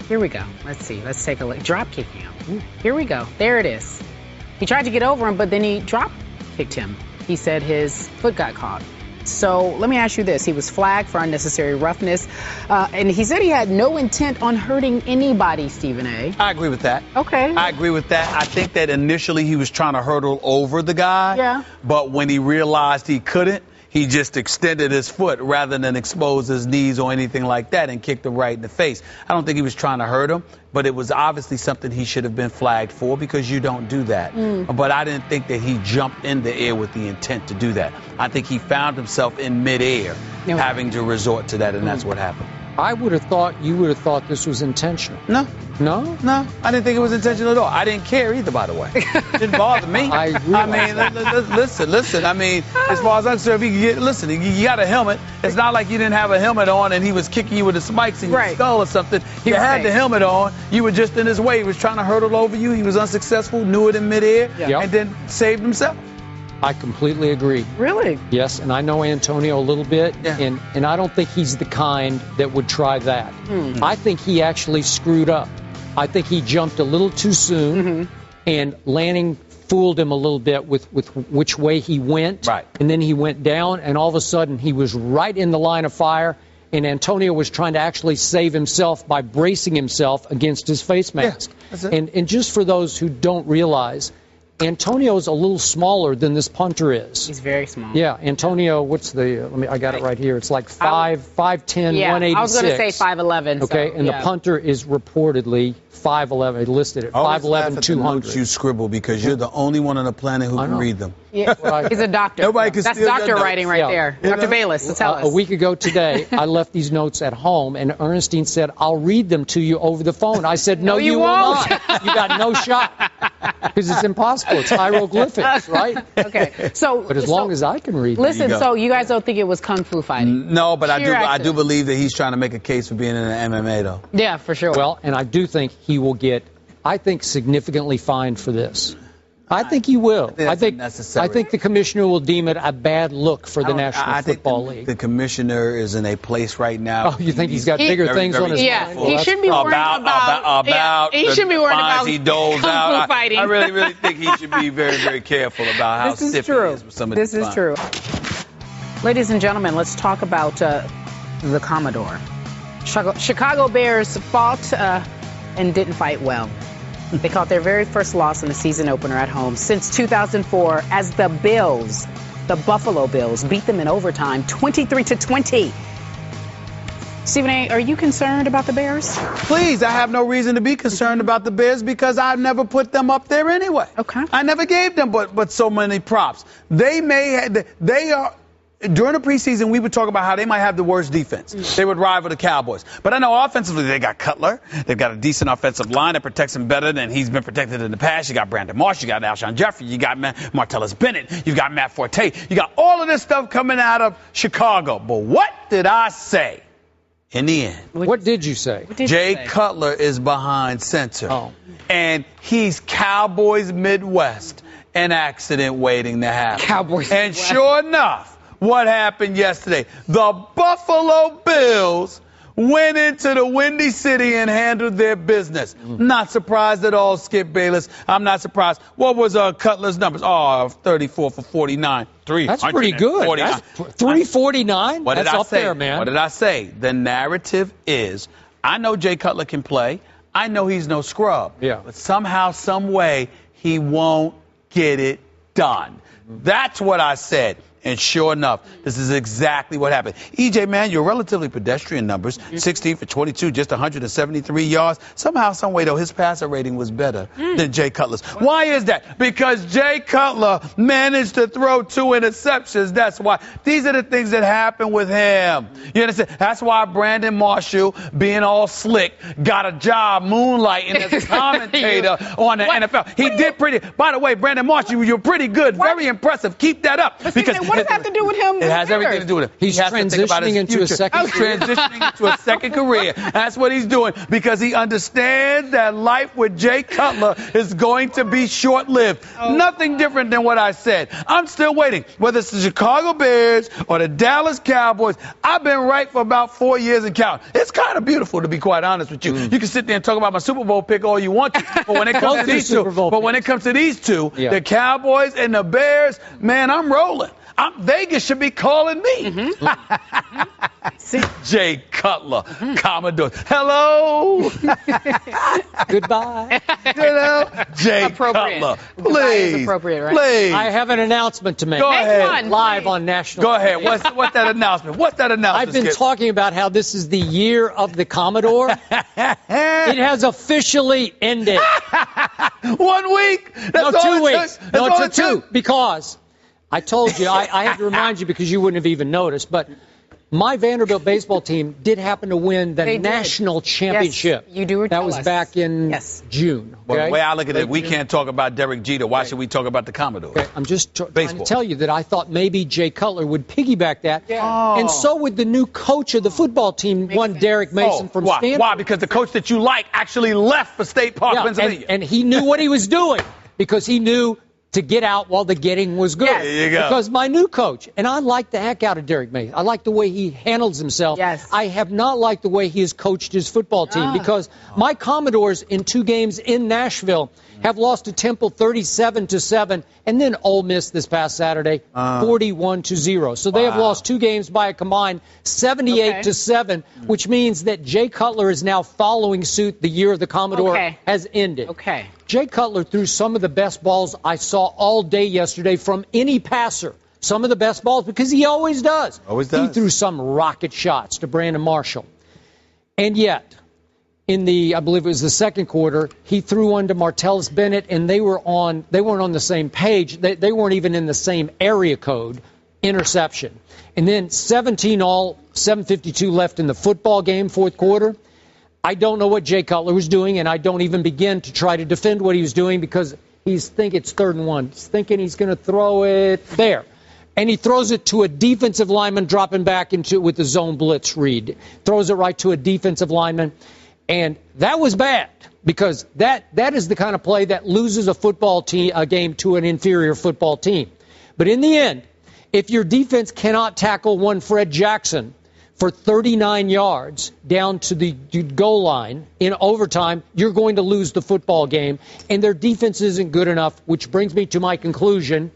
A: Here we go. Let's see. Let's take a look. Drop kicking him. Here we go. There it is. He tried to get over him, but then he drop kicked him. He said his foot got caught. So let me ask you this. He was flagged for unnecessary roughness, and he said he had no intent on hurting anybody, Stephen A.
D: I agree with that.
A: Okay.
D: I agree with that. I think that initially he was trying to hurdle over the guy, but when he realized he couldn't, he just extended his foot rather than expose his knees or anything like that and kicked him right in the face. I don't think he was trying to hurt him, but it was obviously something he should have been flagged for because you don't do that. But I didn't think that he jumped in the air with the intent to do that. I think he found himself in midair having to resort to that, and that's what happened.
B: I would have thought you would have thought this was intentional.
D: No.
B: No?
D: No, I didn't think it was intentional at all. I didn't care either, by the way. It didn't bother me. I mean, listen. I mean, as far as I'm concerned, you got a helmet. It's not like you didn't have a helmet on and he was kicking you with the spikes in your skull or something. You had the helmet on. You were just in his way. He was trying to hurdle over you. He was unsuccessful, knew it in midair, and then saved himself.
B: I completely agree.
A: Really?
B: Yes, and I know Antonio a little bit, and I don't think he's the kind that would try that. I think he actually screwed up. I think he jumped a little too soon, and Lanning fooled him a little bit with which way he went. Right. And then he went down, and all of a sudden he was right in the line of fire, and Antonio was trying to actually save himself by bracing himself against his face mask.
D: that's it.
B: And just for those who don't realize, Antonio's a little smaller than this punter is.
A: He's very small.
B: Yeah, Antonio, what's the, I got it right here. It's like 5'10",
A: Yeah,
B: 186.
A: I was going to say 5'11".
B: Okay,
A: so,
B: and
A: yeah.
B: the punter is reportedly 5'11", listed at 5'11", 200.
D: You scribble because you're the only one on the planet who can read them.
A: Yeah. He's a doctor.
D: Nobody can
A: That's
D: steal your
A: doctor
D: notes.
A: writing right there.
D: You
A: Dr.
D: know?
A: Bayless, tell us.
B: A week ago today, I left these notes at home, and Ernestine said, I'll read them to you over the phone. I said, no, you will
A: won't.
B: not. You got no shot. Because it's impossible. It's hieroglyphics, right?
A: Okay. So,
B: But as long as I can read them.
A: Listen, so you guys don't think it was kung fu fighting?
D: No, but I
A: Sheer
D: do
A: accident.
D: believe that he's trying to make a case for being in an MMA, though.
A: Yeah, for sure.
B: Well, and I do think he will get, significantly fined for this. I think he will. I think the commissioner will deem it a bad look for the National Football League.
D: The commissioner is in a place right now.
B: Oh, you think he's got bigger things on his mind?
A: He shouldn't be worried about
D: he
A: should be worried about
D: he doles
A: kung
D: out.
A: fu fighting.
D: I really think he should be very, very careful about how stiff he is with some of
A: This
D: these
A: is true. Ladies and gentlemen, let's talk about the Commodore. Chicago Bears fought and didn't fight well. They caught their very first loss in the season opener at home since 2004 as the Bills, the Buffalo Bills, beat them in overtime 23-20. Stephen A., are you concerned about the Bears?
D: Please, I have no reason to be concerned about the Bears because I've never put them up there anyway.
A: Okay.
D: I never gave them but so many props. They are. During the preseason, we would talk about how they might have the worst defense. They would rival the Cowboys. But I know offensively, they got Cutler. They've got a decent offensive line that protects him better than he's been protected in the past. You got Brandon Marsh. You got Alshon Jeffrey. You got Martellus Bennett. You've got Matt Forte. You got all of this stuff coming out of Chicago. But what did I say in the end?
B: What did you say?
D: Jay Cutler is behind center.
B: Oh.
D: And he's Cowboys Midwest, an accident waiting to happen.
A: Cowboys
D: And
A: Midwest.
D: sure enough, what happened yesterday? The Buffalo Bills went into the Windy City and handled their business. Not surprised at all, Skip Bayless. I'm not surprised. What was Cutler's numbers? 34 for 49.
B: That's pretty good. That's 349?
D: What did
B: That's
D: I
B: up
D: say?
B: there, man.
D: What did I say? The narrative is, I know Jay Cutler can play. I know he's no scrub.
B: Yeah.
D: But somehow, some way, he won't get it done. That's what I said. And sure enough, this is exactly what happened. EJ, man, your relatively pedestrian numbers, 16 for 22, just 173 yards. Somehow, some way, though, his passer rating was better than Jay Cutler's. Why is that? Because Jay Cutler managed to throw 2 interceptions. That's why. These are the things that happen with him. You understand? That's why Brandon Marshall, being all slick, got a job moonlighting as a commentator on the NFL. He did pretty. By the way, Brandon Marshall, you're pretty good. Very impressive. Keep that up.
A: Because what does that have to do with him?
D: It has everything to do with him.
B: He's
D: he has to think about his
B: transitioning into
D: future.
B: a second
D: He's
B: career.
D: transitioning into a second career. That's what he's doing because he understands that life with Jay Cutler is going to be short-lived. Nothing different than what I said. I'm still waiting. Whether it's the Chicago Bears or the Dallas Cowboys, I've been right for about 4 years and counting. It's kind of beautiful, to be quite honest with you. You can sit there and talk about my Super Bowl pick all you want to, but when it comes to these two, the Cowboys and the Bears, man, I'm rolling. Vegas should be calling me. Jay Cutler, Commodore. Hello.
B: Goodbye.
D: Jay Cutler. Please.
A: Appropriate, right?
D: Please.
B: I have an announcement to make.
D: Go ahead.
B: Live on national.
D: Go ahead. What's that announcement? What's that announcement?
B: I've been talking about how this is the year of the Commodore. It has officially ended.
D: 1 week?
B: No, 2 weeks. No, it's 2. Because I told you, I had to remind you because you wouldn't have even noticed, but my Vanderbilt baseball team did happen to win the national championship.
A: Yes, you do
B: That was back in June.
D: Well,
B: Okay?
D: the way I look at it, we can't talk about Derek Jeter. Why should we talk about the Commodore?
B: Okay, I'm just trying to tell you that I thought maybe Jay Cutler would piggyback that. And so would the new coach of the football team, Derek Mason from Stanford.
D: Why? Because the coach that you like actually left for State Park, Pennsylvania.
B: And he knew what he was doing because he knew to get out while the getting was good.
A: Yes.
D: There you go.
B: Because my new coach, and I like the heck out of Derek Mason. I like the way he handles himself.
A: Yes.
B: I have not liked the way he has coached his football team because my Commodores in 2 games in Nashville have lost to Temple 37-7, and then Ole Miss this past Saturday 41-0. So they have lost 2 games by a combined 78-7, which means that Jay Cutler is now following suit. The year of the Commodore has ended.
A: Okay.
B: Jay Cutler threw some of the best balls I saw all day yesterday from any passer. Some of the best balls, because he always does.
D: Always does.
B: He threw some rocket shots to Brandon Marshall. And yet, in the, I believe it was the second quarter, he threw one to Martellus Bennett, and they weren't on the same page. They weren't even in the same area code. Interception. And then 17 all, 7:52 left in the football game, fourth quarter. I don't know what Jay Cutler was doing, and I don't even begin to try to defend what he was doing because he's thinking it's 3rd and 1. He's thinking he's going to throw it there. And he throws it to a defensive lineman dropping back into with the zone blitz read. Throws it right to a defensive lineman. And that was bad because that is the kind of play that loses a game to an inferior football team. But in the end, if your defense cannot tackle one Fred Jackson for 39 yards down to the goal line in overtime, you're going to lose the football game, and their defense isn't good enough, which brings me to my conclusion.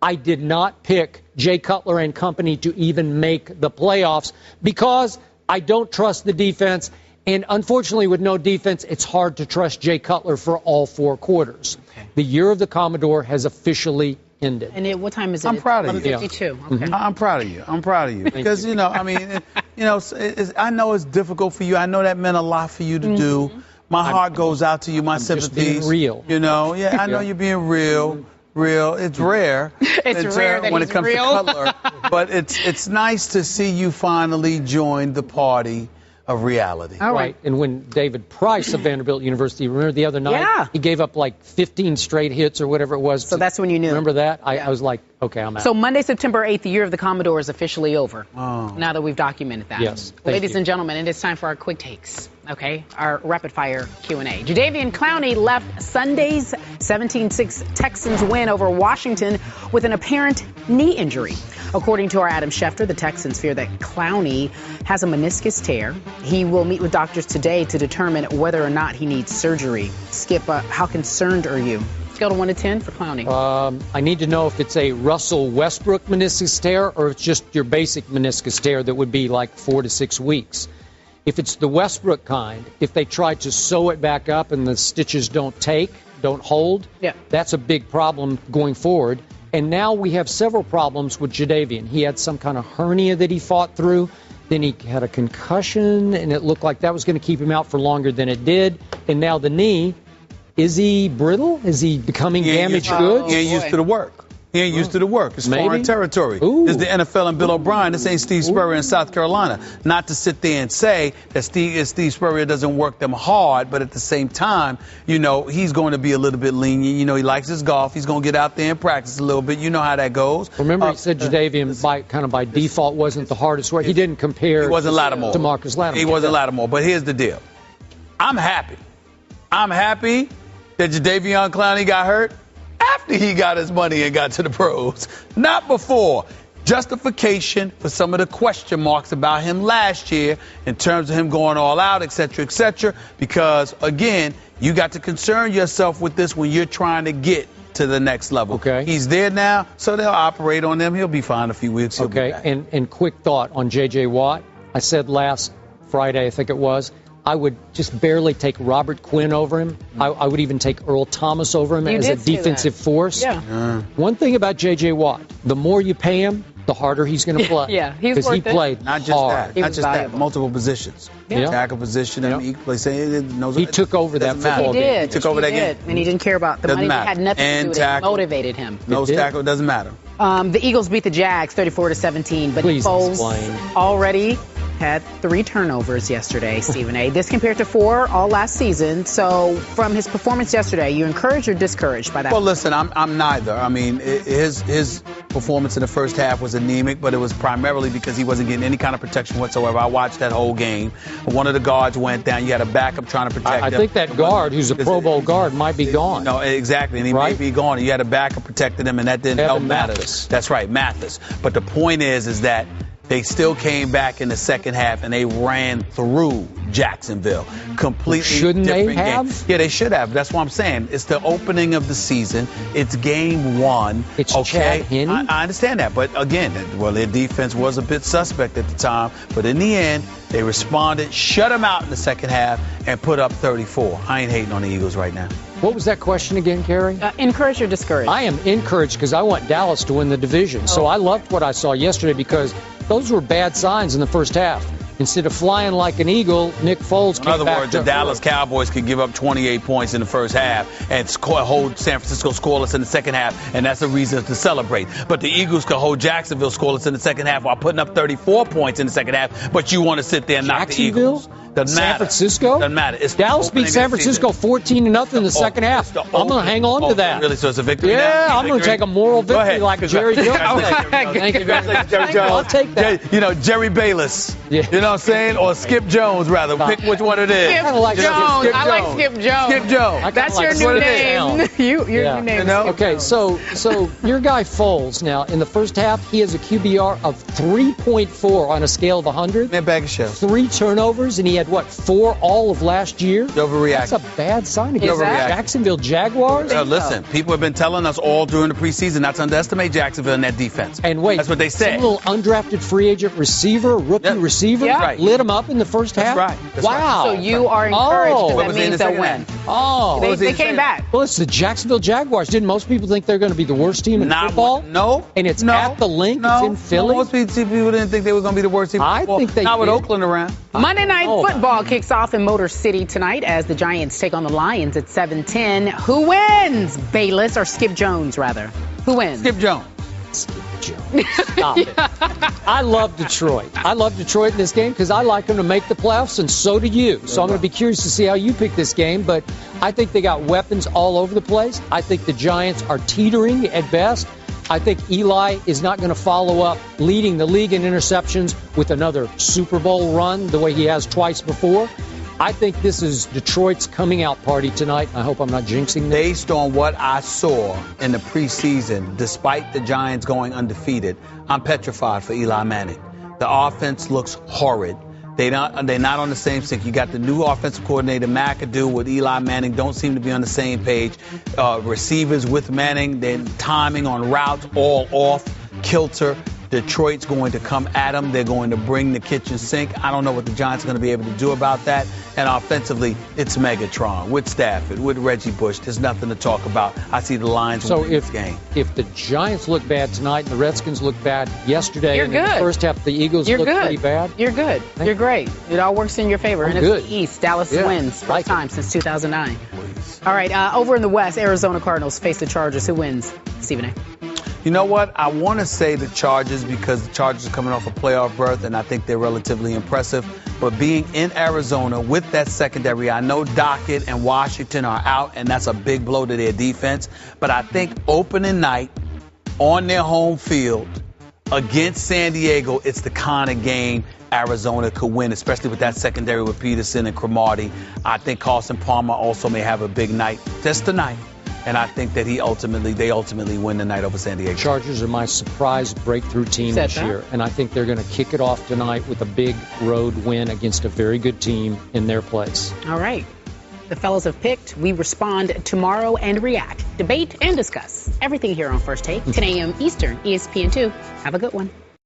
B: I did not pick Jay Cutler and company to even make the playoffs because I don't trust the defense, and unfortunately with no defense, it's hard to trust Jay Cutler for all 4 quarters. The year of the Commodore has officially ended.
A: And what time is it?
D: I'm proud of you.
A: 11:52. Okay.
D: I'm proud of you. I'm proud of you because I mean, I know it's difficult for you. I know that meant a lot for you to do. My heart goes out to you. My sympathies.
B: Just being real.
D: I know you're being real. It's rare.
A: It's rare that
D: when
A: he's
D: it comes
A: real.
D: to Cutler, but it's nice to see you finally join the party of reality.
B: All right. And when David Price of Vanderbilt University, remember the other night, he gave up like 15 straight hits or whatever it was.
A: So that's when you knew.
B: Remember that? I was like, okay, I'm out.
A: So Monday, September 8th, the year of the Commodore is officially over. Now that we've documented that.
B: Yes.
A: Ladies and gentlemen, it is time for our quick takes. Okay, our rapid-fire Q&A. Jadeveon Clowney left Sunday's 17-6 Texans win over Washington with an apparent knee injury. According to our Adam Schefter, the Texans fear that Clowney has a meniscus tear. He will meet with doctors today to determine whether or not he needs surgery. Skip, how concerned are you? Scale to 1 to 10 for Clowney.
B: I need to know if it's a Russell Westbrook meniscus tear or it's just your basic meniscus tear that would be like 4 to 6 weeks. If it's the Westbrook kind, if they try to sew it back up and the stitches don't hold, that's a big problem going forward. And now we have several problems with Jadeveon. He had some kind of hernia that he fought through. Then he had a concussion, and it looked like that was going to keep him out for longer than it did. And now the knee, is he brittle? Is he becoming damaged goods?
D: He ain't used to the work. He ain't used to the work. It's foreign territory. This is the NFL and Bill O'Brien. This ain't Steve Spurrier in South Carolina. Not to sit there and say that Steve Spurrier doesn't work them hard, but at the same time, he's going to be a little bit lenient. He likes his golf. He's going to get out there and practice a little bit. You know how that goes.
B: Remember, he said Jadeveon by default wasn't the hardest work. He didn't compare.
D: He wasn't Lattimore.
B: To Marcus Lattimore.
D: He wasn't Lattimore. But here's the deal. I'm happy. I'm happy that Jadeveon Clowney got hurt after he got his money and got to the pros, not before. Justification for some of the question marks about him last year in terms of him going all out, et cetera, because, again, you got to concern yourself with this when you're trying to get to the next level.
B: Okay.
D: He's there now, so they'll operate on him. He'll be fine in a few weeks. He'll be back.
B: And quick thought on J.J. Watt. I said last Friday, I think it was, I would just barely take Robert Quinn over him. I would even take Earl Thomas over him as a defensive force. One thing about J.J. Watt, the more you pay him, the harder he's going to play.
A: He's
B: because he played
D: not just
B: hard.
D: that, not just that, multiple positions. Tackle position. I mean, he plays.
B: He took over that football game.
A: He took over that game, and he didn't care about the money. It had nothing to do with it. It motivated him.
D: Nose tackle doesn't matter.
A: The Eagles beat the Jags 34-17, but
B: Please
A: Foles
B: explain.
A: already had 3 turnovers yesterday, Stephen A. This compared to 4 all last season. So from his performance yesterday, you encouraged or discouraged by that?
D: Well, listen, I'm neither. I mean, his performance in the first half was anemic, but it was primarily because he wasn't getting any kind of protection whatsoever. I watched that whole game. One of the guards went down. You had a backup trying to protect him.
B: I think that guard, who's a Pro Bowl guard, might be gone.
D: No, exactly, and he may be gone. You had a backup protecting him, and that didn't help Mathis. That's right, Mathis. But the point is that they still came back in the second half, and they ran through Jacksonville. Completely
B: Shouldn't
D: different
B: they have?
D: game. Yeah, they should have. That's what I'm saying. It's the opening of the season. It's game 1.
B: It's
D: okay.
B: Chad Henne.
D: I understand that, but again, well, their defense was a bit suspect at the time. But in the end, they responded, shut them out in the second half, and put up 34. I ain't hating on the Eagles right now.
B: What was that question again, Carrie?
A: Encouraged or discouraged?
B: I am encouraged because I want Dallas to win the division. So I loved what I saw yesterday because those were bad signs in the first half. Instead of flying like an eagle, Nick Foles came back.
D: In other words, the Dallas Cowboys could give up 28 points in the first half and hold San Francisco scoreless in the second half, and that's a reason to celebrate. But the Eagles could hold Jacksonville scoreless in the second half while putting up 34 points in the second half, but you want to sit there and knock the Eagles. Doesn't matter.
B: San Francisco?
D: Doesn't matter. It's
B: Dallas beat San Francisco 14-0 in the second half. I'm going to hang on to that.
D: Really? So it's a victory?
B: Yeah, I'm going to take a moral victory like Jerry Jones.
D: Thank you, Jerry Jones.
B: I'll take that.
D: You know, Jerry Bayless.
B: Yeah.
D: You know what I'm saying? Or Skip Jones, rather. Pick which one it is.
A: Skip Jones. I like Skip Jones.
D: Skip Jones.
A: That's your new name. Your new name.
B: Okay, so your guy Foles now in the first half he has a QBR of 3.4 on a scale of 100.
D: Man, bag of shells.
B: 3 turnovers and he had what 4 all of last year.
D: Overreaction.
B: That's a bad sign against the Jacksonville Jaguars.
D: Listen, people have been telling us all during the preseason not to underestimate Jacksonville and that defense.
B: And wait,
D: that's what they said.
B: Some little undrafted free agent receiver, rookie receiver, lit him up in the first half.
D: That's right. That's
B: wow.
A: So you are encouraged because that means they'll win. They came back.
B: Well, it's the Jacksonville Jaguars. Didn't most people think they're going to be the worst team in football?
D: No.
B: And it's at the Link. It's in Philly.
D: Most people didn't think they were going to be the worst team in football.
B: I think they
D: Not with
B: did.
D: Oakland around.
A: Monday Night Football kicks off in Motor City tonight as the Giants take on the Lions at 7:10. Who wins? Bayless or Skip Jones, rather? Who wins?
D: Skip Jones.
B: Stop it. I love Detroit. I love Detroit in this game because I like them to make the playoffs, and so do you. So I'm going to be curious to see how you pick this game, but I think they got weapons all over the place. I think the Giants are teetering at best. I think Eli is not going to follow up leading the league in interceptions with another Super Bowl run the way he has twice before. I think this is Detroit's coming out party tonight. I hope I'm not jinxing them.
D: Based on what I saw in the preseason, despite the Giants going undefeated, I'm petrified for Eli Manning. The offense looks horrid. They're not on the same sync. You got the new offensive coordinator, McAdoo, with Eli Manning. Don't seem to be on the same page. Receivers with Manning, then timing on routes all off, kilter. Detroit's going to come at them. They're going to bring the kitchen sink. I don't know what the Giants are going to be able to do about that. And offensively, it's Megatron with Stafford, with Reggie Bush. There's nothing to talk about. I see the Lions winning this game.
B: If the Giants look bad tonight and the Redskins look bad yesterday,
A: You're
B: and
A: good.
B: in the first half the Eagles look pretty bad.
A: You're good. You're great. It all works in your favor.
B: I'm
A: NFC
B: good.
A: East, Dallas wins. First time since 2009. All right, over in the West, Arizona Cardinals face the Chargers. Who wins? Stephen A.
D: You know what? I want to say the Chargers because the Chargers are coming off a playoff berth, and I think they're relatively impressive. But being in Arizona with that secondary, I know Dockett and Washington are out, and that's a big blow to their defense. But I think opening night on their home field against San Diego, it's the kind of game Arizona could win, especially with that secondary with Peterson and Cromartie. I think Carson Palmer also may have a big night just tonight. And I think that they ultimately win the night over San Diego.
B: Chargers are my surprise breakthrough team this year, and I think they're going to kick it off tonight with a big road win against a very good team in their place.
A: All right. The fellows have picked. We respond tomorrow and react, debate, and discuss everything here on First Take, 10 a.m. Eastern, ESPN 2. Have a good one.